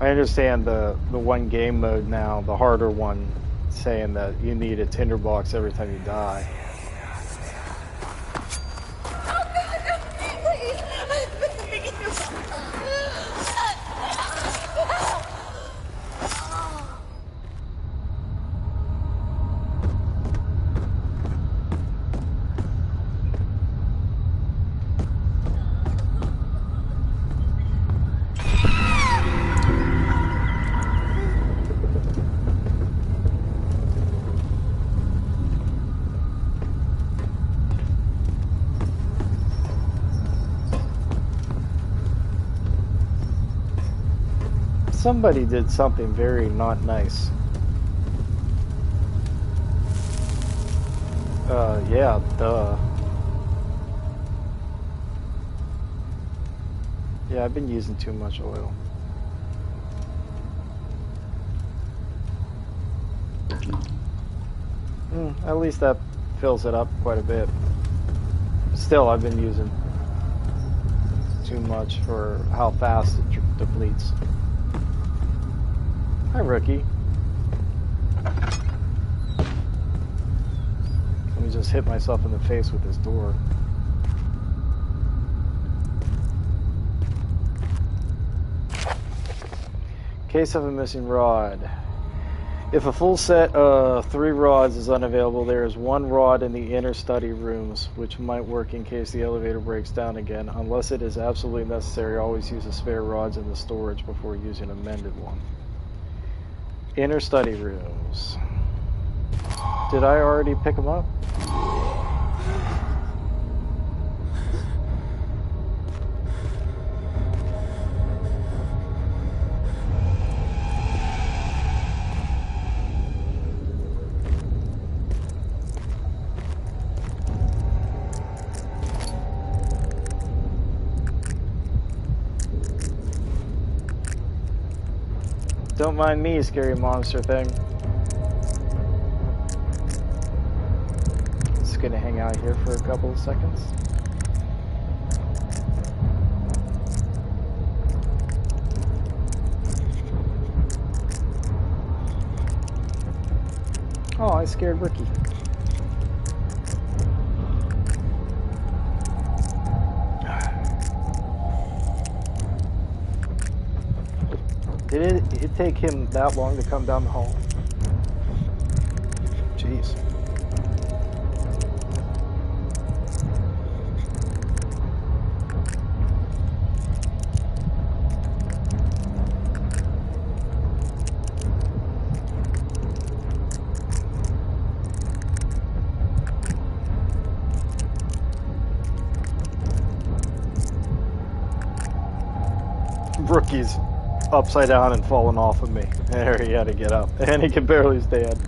I understand the one game mode now, the harder one, saying that you need a tinderbox every time you die. Somebody did something very not nice. Yeah, duh. Yeah, I've been using too much oil. At least that fills it up quite a bit. Still, I've been using too much for how fast it depletes. Hi, rookie. Let me just hit myself in the face with this door. Case of a missing rod. If a full set of 3 rods is unavailable, there is 1 rod in the inner study rooms, which might work in case the elevator breaks down again. Unless it is absolutely necessary, always use the spare rods in the storage before using a mended one. Inner study rooms. Did I already pick them up? Don't mind me, scary monster thing. Just gonna hang out here for a couple of seconds. Oh, I scared Ricky. Did it take him that long to come down the hall? Jeez. Rookies. upside down and fallen off of me. There, he had to get up. And he can barely stand.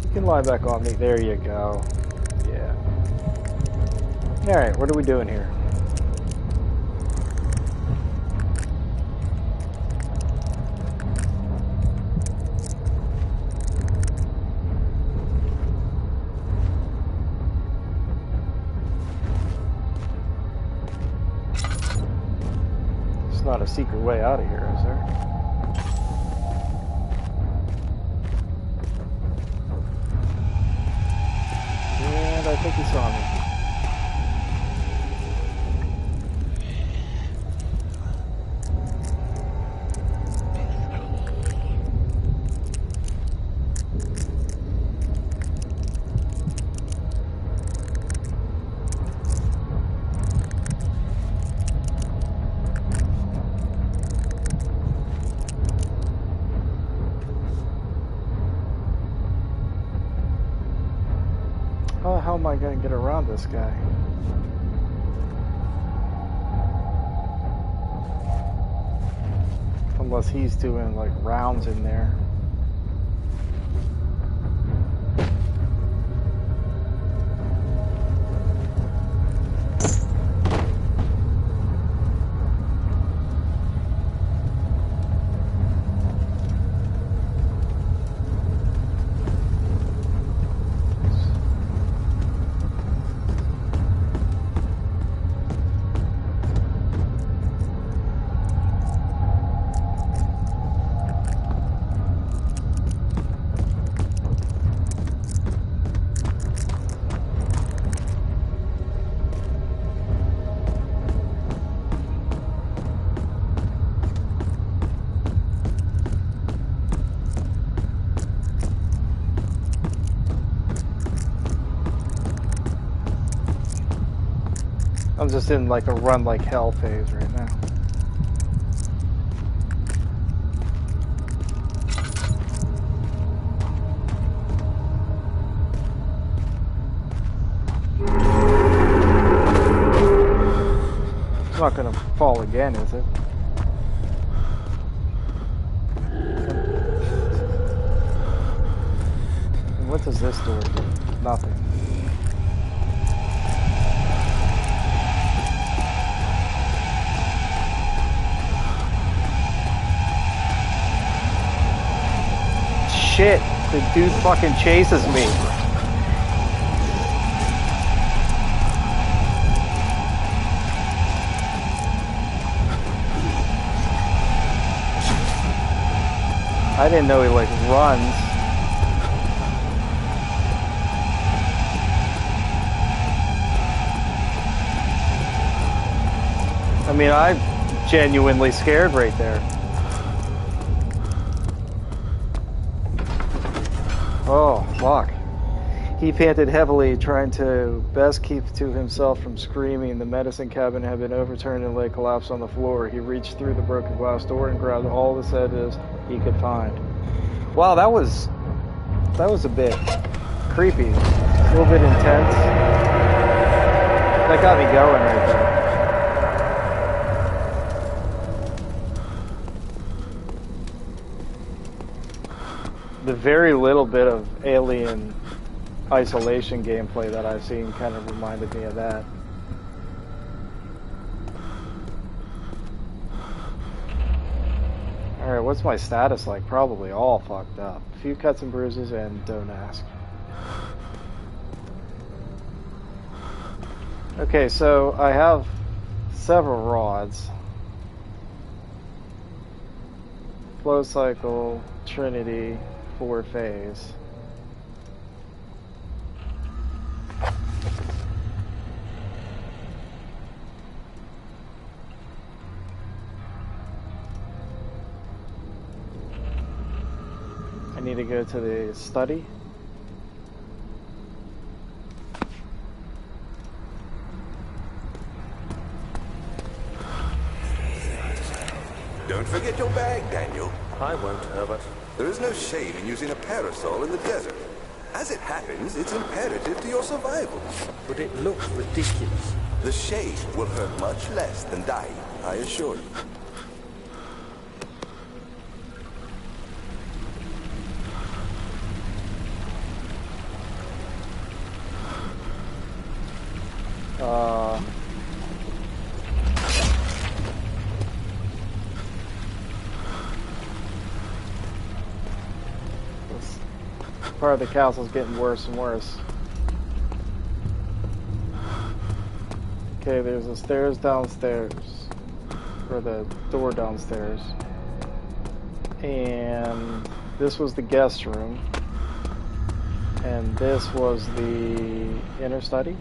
You can lie back on me. There you go. Yeah. Alright, what are we doing here? Not a secret way out of here, is there? And I think he saw me. How am I going to get around this guy? Unless he's doing like rounds in there. I'm just in like a run like hell phase right now. It's not gonna fall again, is it? And what does this door do? Nothing. Shit, the dude fucking chases me. I didn't know he like runs. I mean, I'm genuinely scared right there. Oh, fuck. He panted heavily, trying to best keep to himself from screaming. The medicine cabinet had been overturned and lay collapsed on the floor. He reached through the broken glass door and grabbed all the sedatives he could find. Wow, that was a bit creepy. A little bit intense. That got me going right there. The very little bit of Alien Isolation gameplay that I've seen kind of reminded me of that. Alright, what's my status like? Probably all fucked up. A few cuts and bruises and don't ask. Okay, so I have several rods. Flow cycle, Trinity, 4-phase. I need to go to the study. Don't forget your bag, Daniel. I won't, Herbert. There is no shame in using a parasol in the desert. As it happens, it's imperative to your survival. But it looks ridiculous. The shade will hurt much less than dying, I assure you. part of the castle's getting worse and worse. Okay, there's the stairs downstairs. Or the door downstairs. And this was the guest room. And this was the inner study.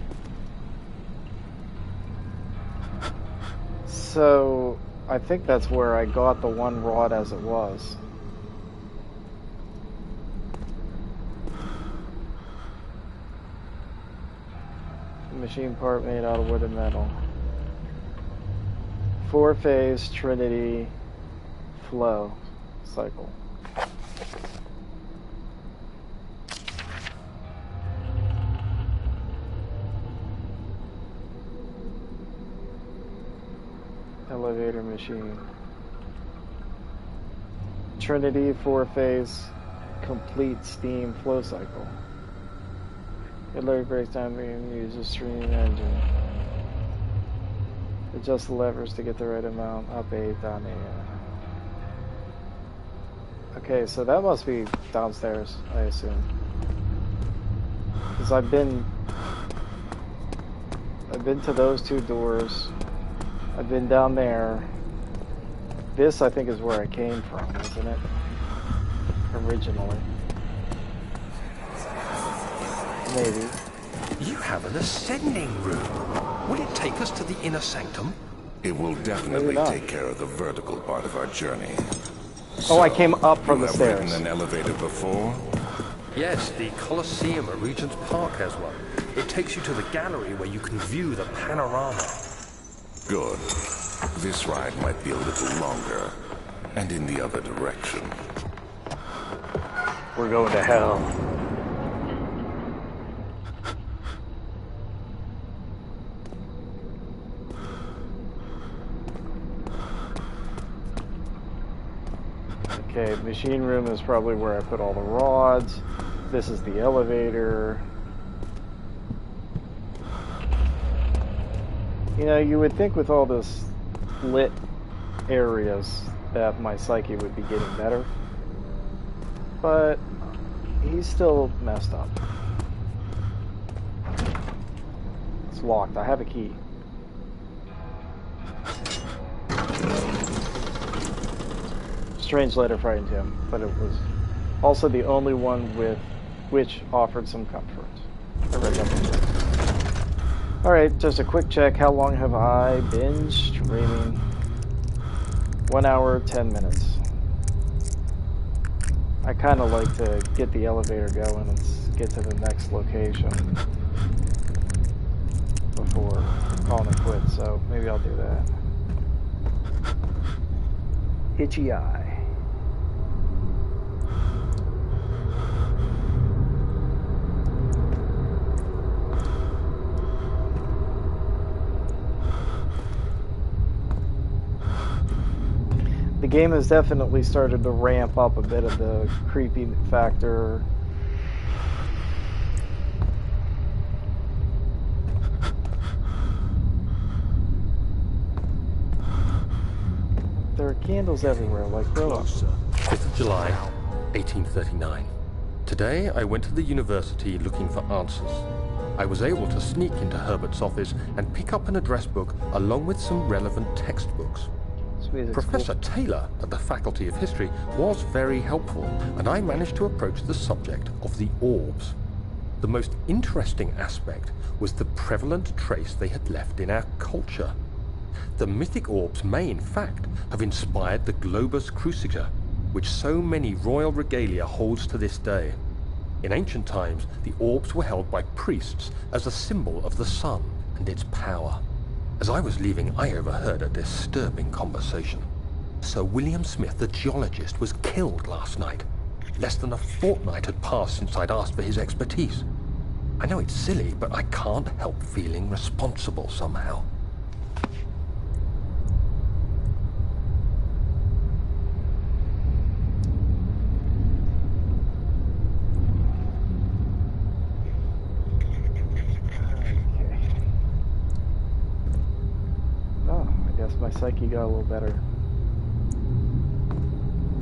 So, I think that's where I got the one rod as it was. Machine part made out of wood and metal. 4-phase Trinity flow cycle. Elevator machine. Trinity 4-phase complete steam flow cycle. It literally breaks down being used as stream engine. Adjust the levers to get the right amount. Up 8, down 8. Okay, so that must be downstairs, I assume. Because I've been to those two doors. I've been down there. This, I think, is where I came from, isn't it? Originally. Maybe. You have an ascending room. Will it take us to the inner sanctum? It will definitely take care of the vertical part of our journey. Oh, I came up from the stairs. You have ridden an elevator before? Yes, the Colosseum at Regent's Park has one. It takes you to the gallery where you can view the panorama. Good. This ride might be a little longer, and in the other direction. We're going to hell. Okay, machine room is probably where I put all the rods. This is the elevator. You know, you would think with all this lit areas that my psyche would be getting better. But he's still messed up. It's locked. I have a key. Strange letter frightened him, but it was also the only one with which offered some comfort. I read that. Alright, just a quick check. How long have I been streaming? 1 hour, 10 minutes. I kind of like to get the elevator going and get to the next location before calling it quits, so maybe I'll do that. Itchy eye. The game has definitely started to ramp up a bit of the creepy factor. There are candles everywhere, like grow up. 5th of July, 1839. Today I went to the university looking for answers. I was able to sneak into Herbert's office and pick up an address book along with some relevant textbooks. Professor Taylor at the Faculty of History was very helpful, and I managed to approach the subject of the orbs. The most interesting aspect was the prevalent trace they had left in our culture. The mythic orbs may, in fact, have inspired the globus cruciger, which so many royal regalia holds to this day. In ancient times, the orbs were held by priests as a symbol of the sun and its power. As I was leaving, I overheard a disturbing conversation. Sir William Smith, the geologist, was killed last night. Less than a fortnight had passed since I'd asked for his expertise. I know it's silly, but I can't help feeling responsible somehow. My psyche got a little better.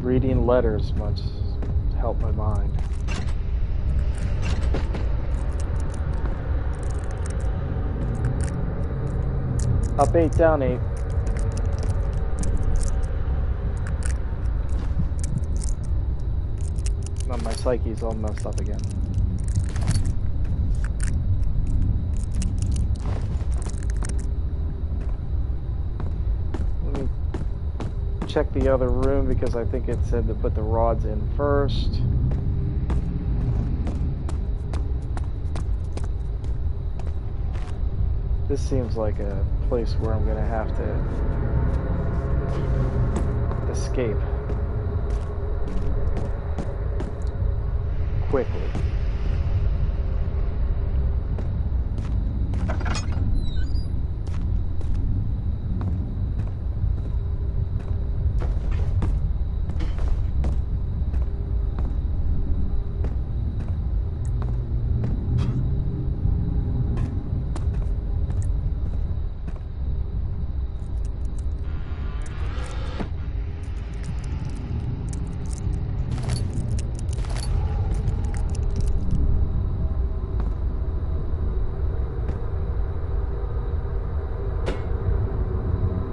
Reading letters much helped my mind. Up 8, down 8. Now my psyche's all messed up again. Let me check the other room because I think it said to put the rods in first. This seems like a place where I'm gonna have to escape quickly.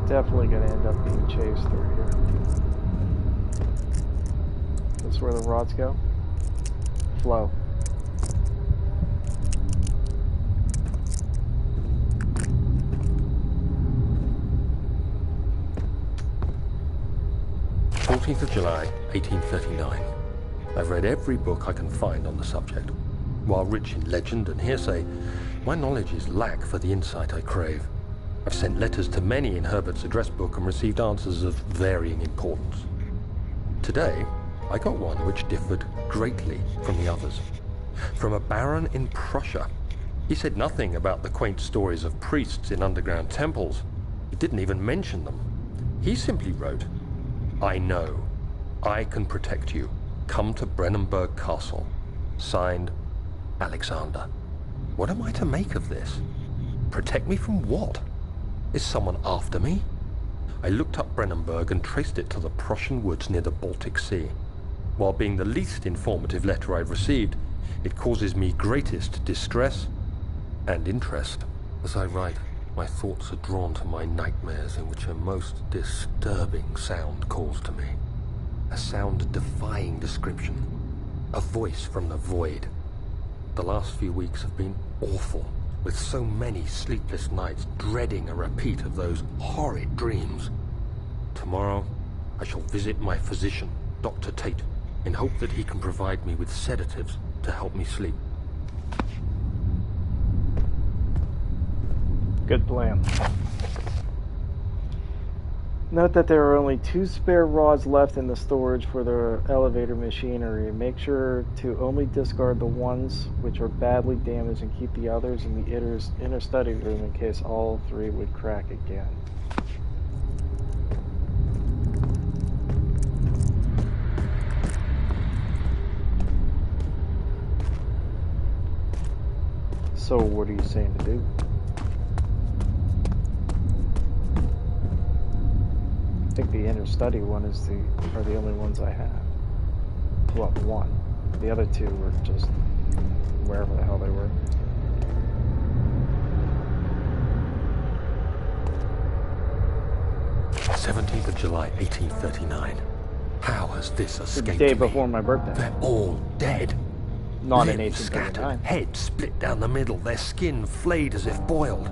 Definitely gonna end up being chased through here. That's where the rods go. Flow. July 1839. I've read every book I can find on the subject. While rich in legend and hearsay, my knowledge is lack for the insight I crave. I've sent letters to many in Herbert's address book and received answers of varying importance. Today, I got one which differed greatly from the others. From a baron in Prussia. He said nothing about the quaint stories of priests in underground temples. He didn't even mention them. He simply wrote, "I know. I can protect you. Come to Brennenburg Castle. Signed, Alexander." What am I to make of this? Protect me from what? Is someone after me? I looked up Brennenburg and traced it to the Prussian woods near the Baltic Sea. While being the least informative letter I've received, it causes me greatest distress and interest. As I write, my thoughts are drawn to my nightmares in which a most disturbing sound calls to me. A sound defying description. A voice from the void. The last few weeks have been awful, with so many sleepless nights dreading a repeat of those horrid dreams. Tomorrow, I shall visit my physician, Dr. Tate, in hope that he can provide me with sedatives to help me sleep. Good plan. Note that there are only 2 spare rods left in the storage for the elevator machinery. Make sure to only discard the ones which are badly damaged and keep the others in the inner study room in case all 3 would crack again. So what are you saying to do? I think the inner study one are the only ones I have. Well, one. The other 2 were just wherever the hell they were. July 17th, 1839. How has this escaped The day me? before my birthday. They're all dead. Not in Limbs scattered, 1839. heads split down the middle, their skin flayed as if boiled.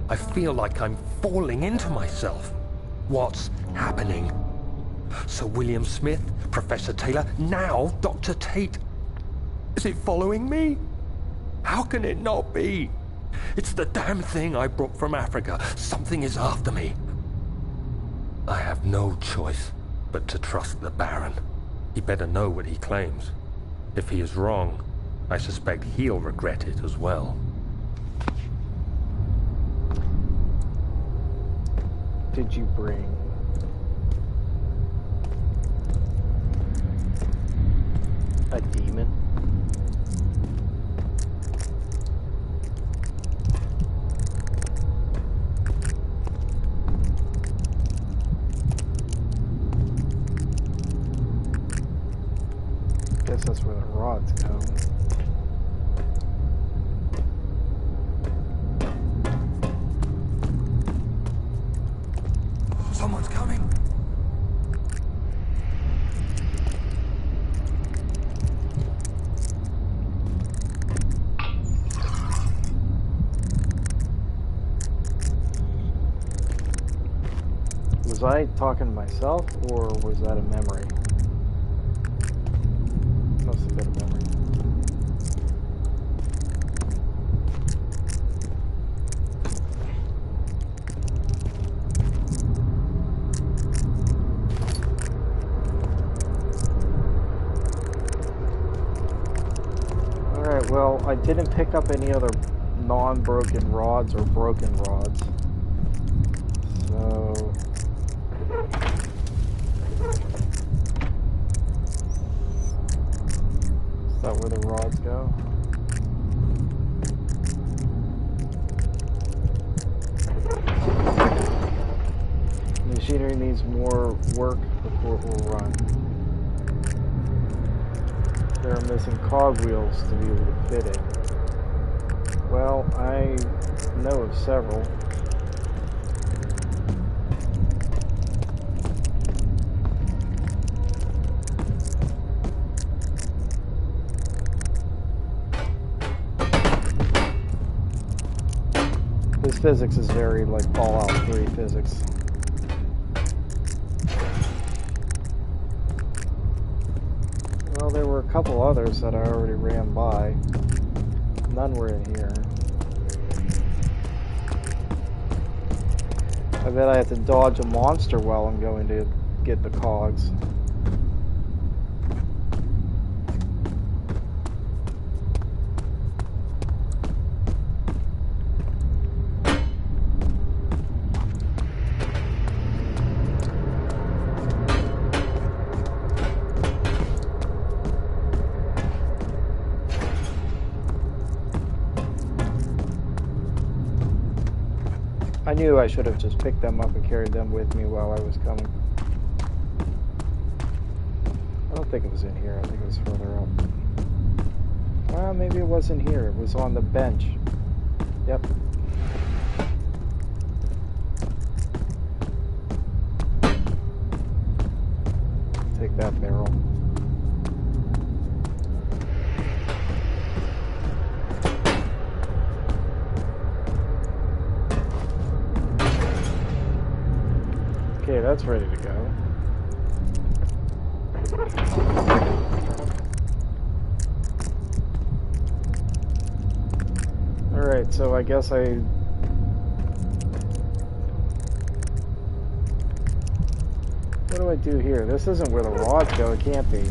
I feel like I'm falling into myself. What's happening? Sir William Smith, Professor Taylor, now Dr. Tate. Is it following me? How can it not be? It's the damn thing I brought from Africa. Something is after me. I have no choice but to trust the Baron. He better know what he claims. If he is wrong, I suspect he'll regret it as well. Did you bring a demon? Guess that's where the rods go. Was I talking to myself, or was that a memory? Must have been a memory. Alright, well, I didn't pick up any other non-broken rods or broken rods. So... is that where the rods go? The machinery needs more work before it will run. There are missing cogwheels to be able to fit it. Well, I know of several. This physics is very like Fallout 3 physics. Well, there were a couple others that I already ran by. None were in here. I bet I have to dodge a monster while I'm going to get the cogs. I knew I should have just picked them up and carried them with me while I was coming. I don't think it was in here. I think it was further up. Well, maybe it wasn't here. It was on the bench. Yep. Take that barrel. Okay, that's ready to go. Alright, so I guess I... what do I do here? This isn't where the rods go, it can't be.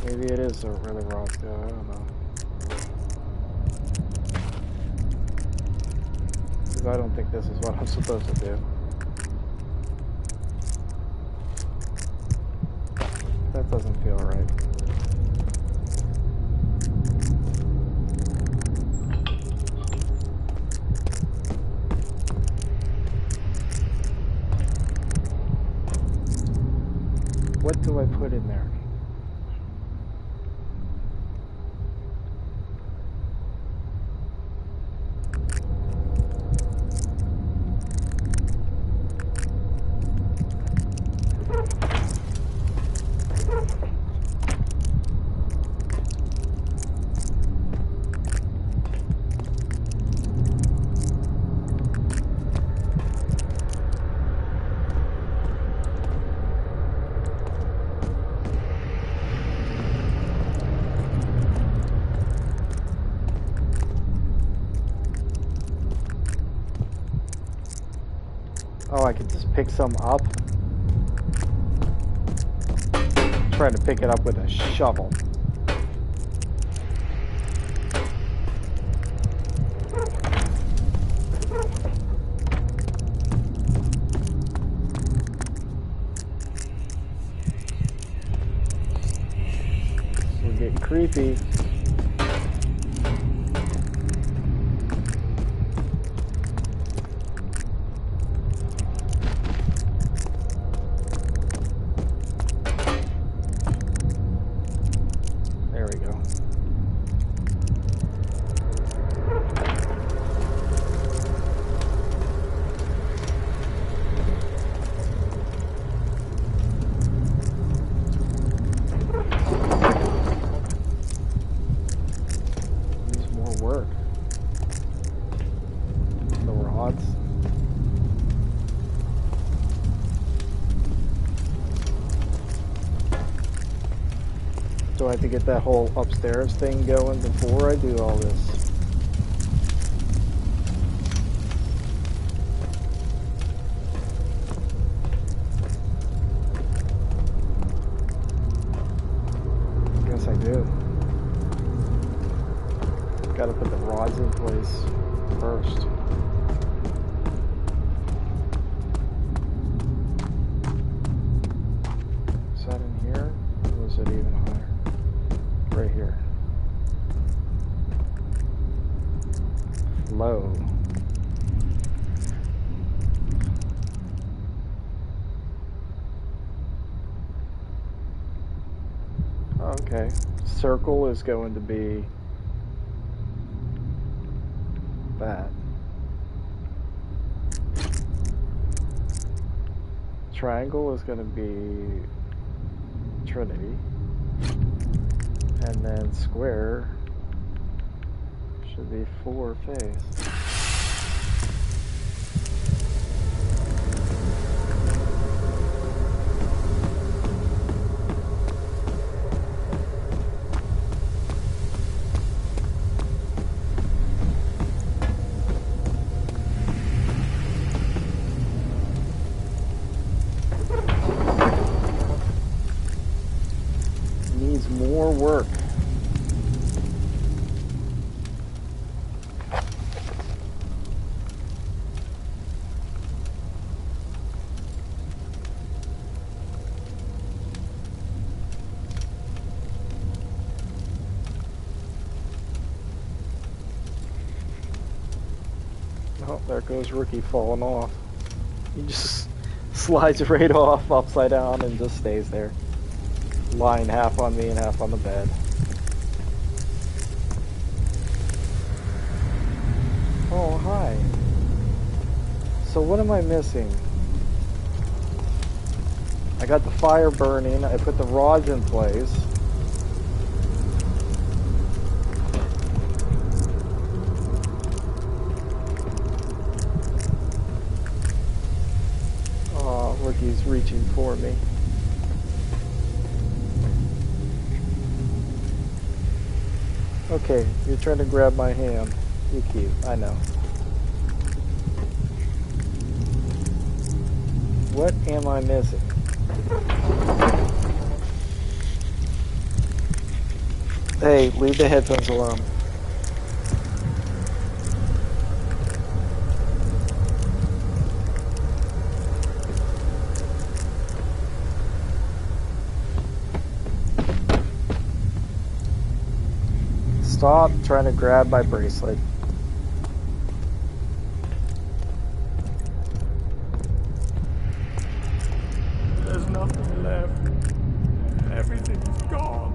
Maybe it is where the rods go, I don't know. Because I don't think this is what I'm supposed to do. That doesn't feel right. What do I put in there? Oh, I could just pick some up. I'm trying to pick it up with a shovel. We're getting creepy. So I have to get that whole upstairs thing going before I do all this. Yes, I do. Gotta put the rods in place first. Is that in here? Or is it even higher? Right here. Low. Okay. Circle is going to be that. Triangle is going to be Trinity. And then square should be 4 face. Needs more work. Oh, there goes Rookie falling off. He just slides right off upside down and just stays there. Lying half on me and half on the bed. Oh, hi. So what am I missing? I got the fire burning. I put the rods in place. Oh, Rookie's reaching for me. Okay, you're trying to grab my hand. You're cute, I know. What am I missing? Hey, leave the headphones alone. Stop trying to grab my bracelet. There's nothing left. Everything's gone.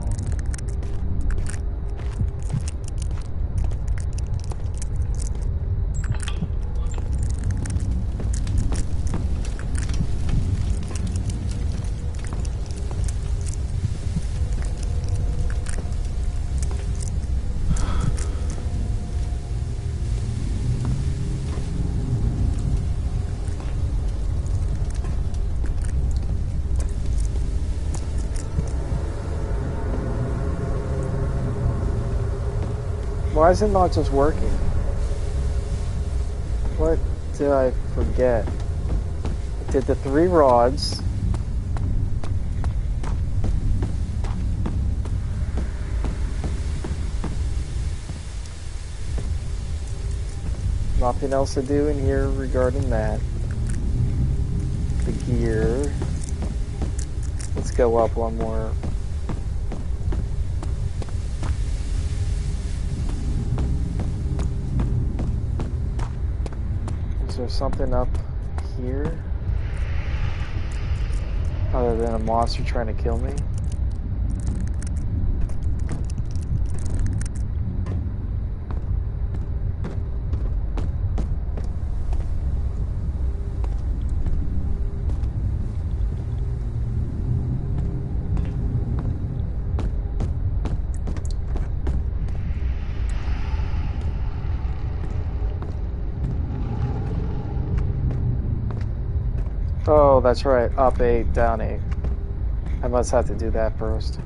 Why is it not just working? What did I forget? I did the 3 rods. Nothing else to do in here regarding that. The gear. Let's go up one more. Is there something up here? Other than a monster trying to kill me? Oh, that's right. Up 8, down 8. I must have to do that first.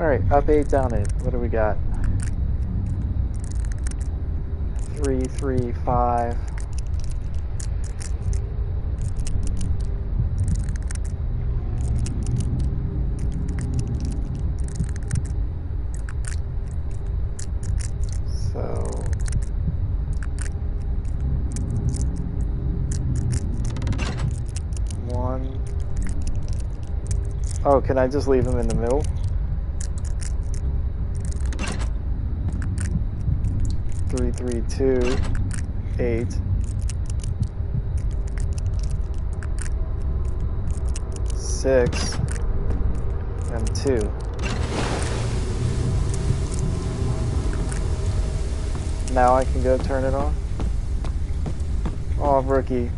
Alright, up 8, down 8. What do we got? 3, 3, 5. So... Oh, can I just leave him in the middle? Three, 3, 2, 8. 6 and 2. Now I can go turn it on. Oh, rookie.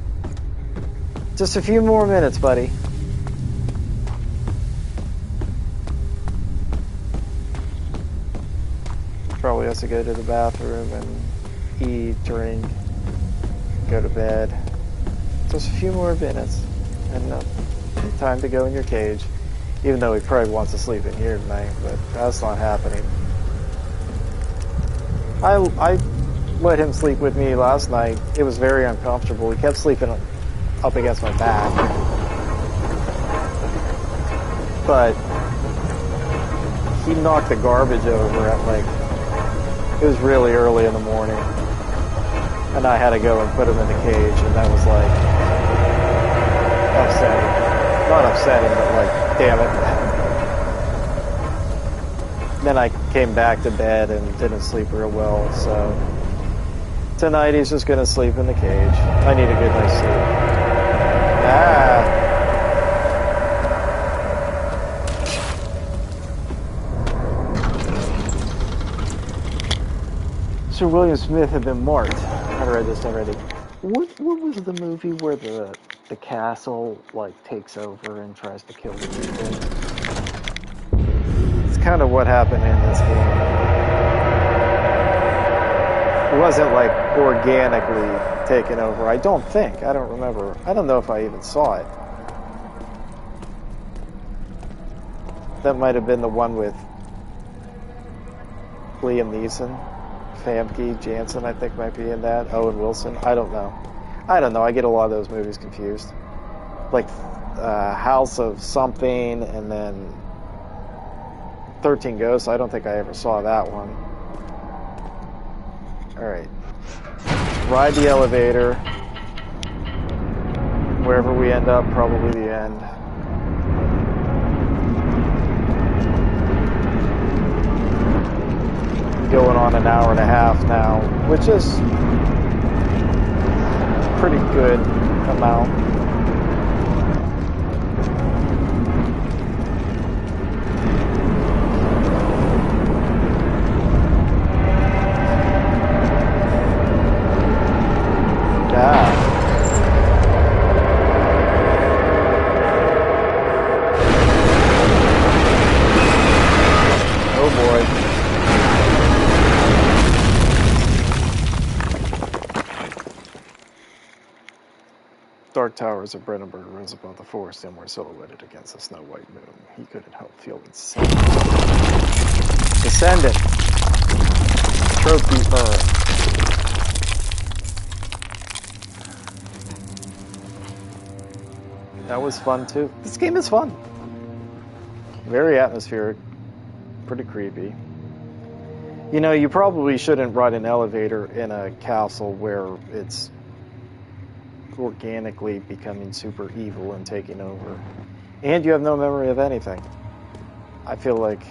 Just a few more minutes, buddy. Probably has to go to the bathroom and eat, drink, go to bed. Just a few more minutes, and time to go in your cage. Even though he probably wants to sleep in here tonight, but that's not happening. I let him sleep with me last night. It was very uncomfortable. He kept sleeping up against my back. But he knocked the garbage over at like, it was really early in the morning, and I had to go and put him in the cage, and that was like upsetting. Not upsetting, but like, damn it. Then I came back to bed and didn't sleep real well, so tonight he's just gonna sleep in the cage. I need a good night's sleep. Ah. Sir William Smith had been marked. I read this already. What was the movie where the castle like takes over and tries to kill the people? It's kind of what happened in this game. It wasn't like organically taken over. I don't think. I don't remember. I don't know if I even saw it. That might have been the one with Liam Neeson. Famke Janssen, I think, might be in that. Owen Wilson. I don't know. I get a lot of those movies confused. Like House of something, and then 13 Ghosts. I don't think I ever saw that one. Alright. Ride the elevator. Wherever we end up, probably the end. Going on an hour and a half now, which is pretty good amount. Yeah. Oh boy. Dark towers of Brennenburg rose above the forest and were silhouetted against the snow-white moon. He couldn't help feeling sad. Descendant. Trophy Earth. That was fun too. This game is fun. Very atmospheric. Pretty creepy. You know, you probably shouldn't ride an elevator in a castle where it's organically becoming super evil and taking over. And you have no memory of anything. I feel like...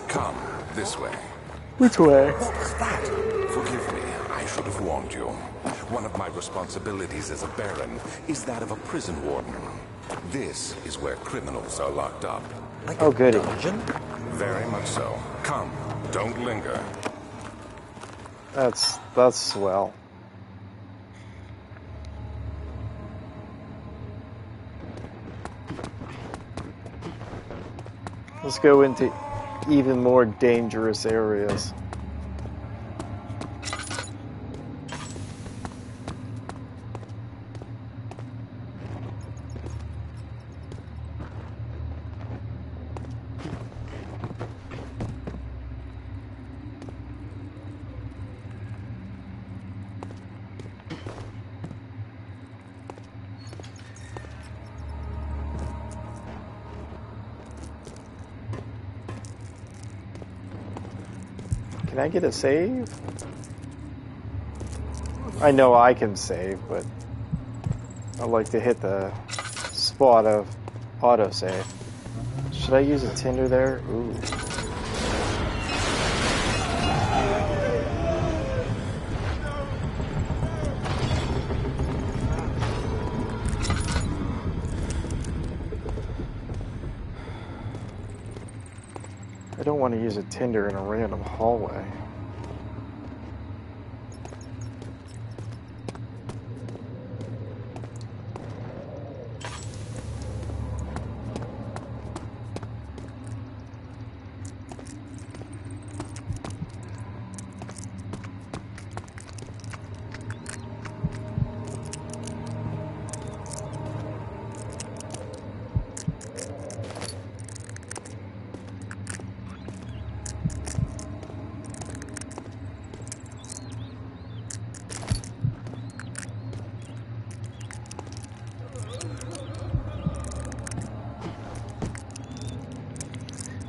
Come, this way. Which way? What was that? Forgive me, I should have warned you. One of my responsibilities as a baron is that of a prison warden. This is where criminals are locked up. Like Oh, a goody. dungeon? Very much so. Come, don't linger. That's swell. Let's go into even more dangerous areas. Can I get a save? I know I can save, but I like to hit the spot of autosave. Should I use a tinder there? Ooh. I don't want to use a tinder in a random hallway.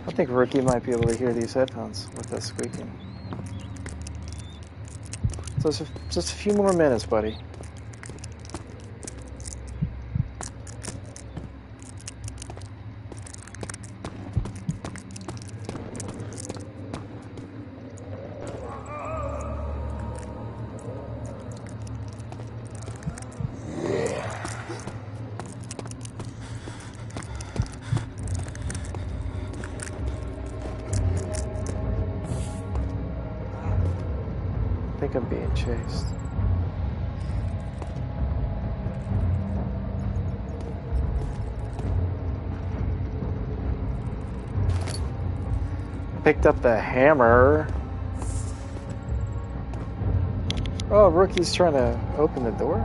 I think Rookie might be able to hear these headphones with the squeaking. So just a few more minutes, buddy. I think I'm being chased. Picked up the hammer. Oh, Rookie's trying to open the door.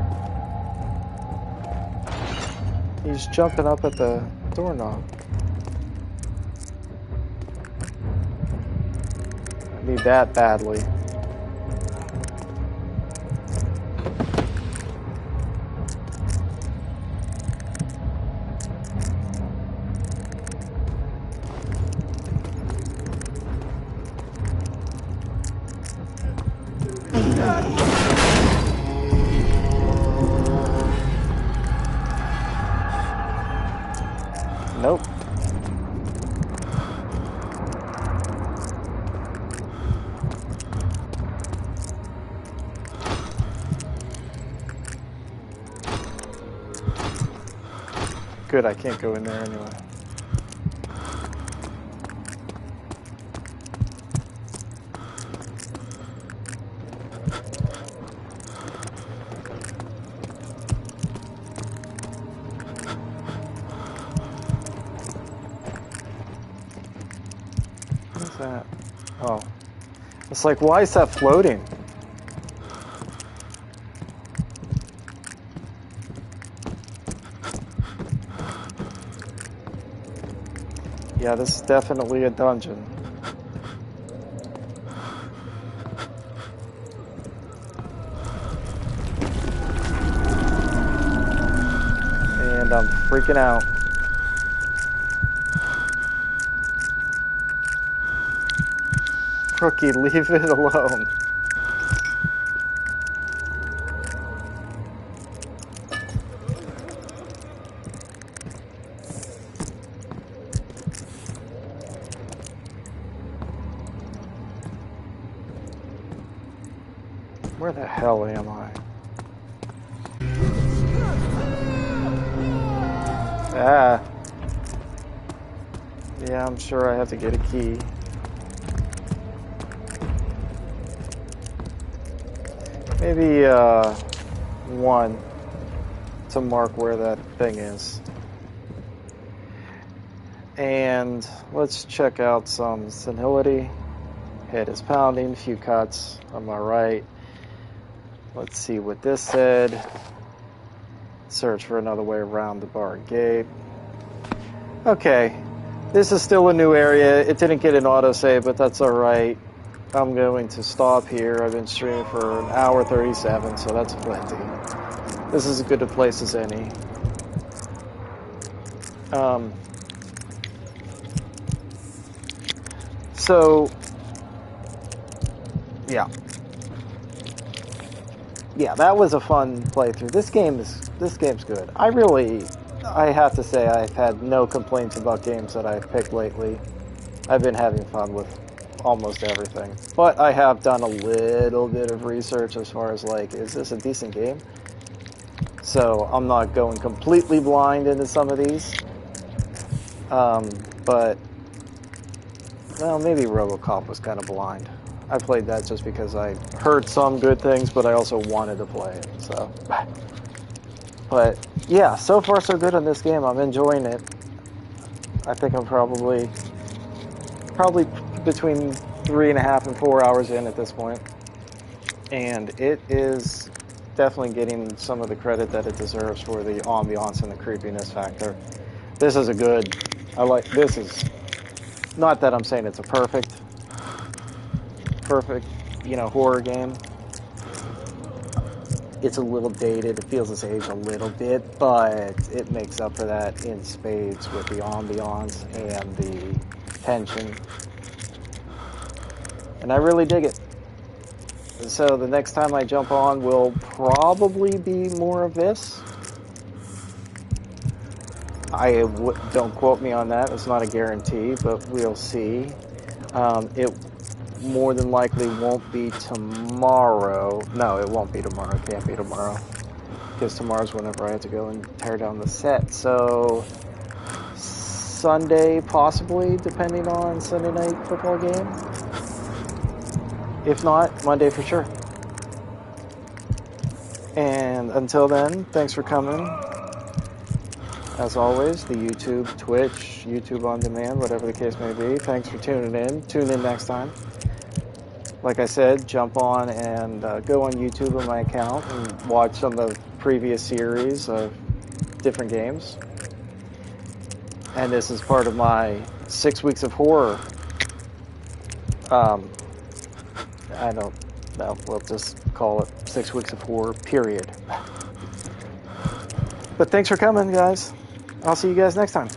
He's jumping up at the doorknob. I need that badly. Nope. Good, I can't go in there anyway. What's that? Oh. It's like, why is that floating? Yeah, this is definitely a dungeon. And I'm freaking out. Rookie, leave it alone. Where the hell am I? Ah. Yeah, I'm sure I have to get a key. Maybe one to mark where that thing is. And let's check out some senility. Head is pounding, a few cuts on my right. Let's see what this said. Search for another way around the bar gate. Okay, this is still a new area. It didn't get an autosave, but that's alright. I'm going to stop here. I've been streaming for an hour 37, so that's plenty. This is as good a place as any. So Yeah. Yeah, that was a fun playthrough. This game's good. I have to say I've had no complaints about games that I've picked lately. I've been having fun with almost everything. But I have done a little bit of research as far as like, is this a decent game? So I'm not going completely blind into some of these. But, well, maybe RoboCop was kind of blind. I played that just because I heard some good things, but I also wanted to play it, so. But, yeah, so far so good on this game. I'm enjoying it. I think I'm probably between 3.5 and 4 hours in at this point. And it is definitely getting some of the credit that it deserves for the ambiance and the creepiness factor. This is this is, not that I'm saying it's a perfect, horror game. It's a little dated, it feels its age a little bit, but it makes up for that in spades with the ambiance and the tension. And I really dig it. So the next time I jump on will probably be more of this. Don't quote me on that, it's not a guarantee, but we'll see. It more than likely won't be tomorrow. No, it won't be tomorrow. It can't be tomorrow. Because tomorrow's whenever I have to go and tear down the set. So, Sunday, possibly, depending on Sunday night football game. If not, Monday for sure. And until then, thanks for coming. As always, the YouTube, Twitch, YouTube on demand, whatever the case may be. Thanks for tuning in. Tune in next time. Like I said, jump on and go on YouTube on my account and watch some of the previous series of different games. And this is part of my 6 weeks of horror. I don't know, we'll just call it 6 weeks of horror, period. But thanks for coming, guys. I'll see you guys next time.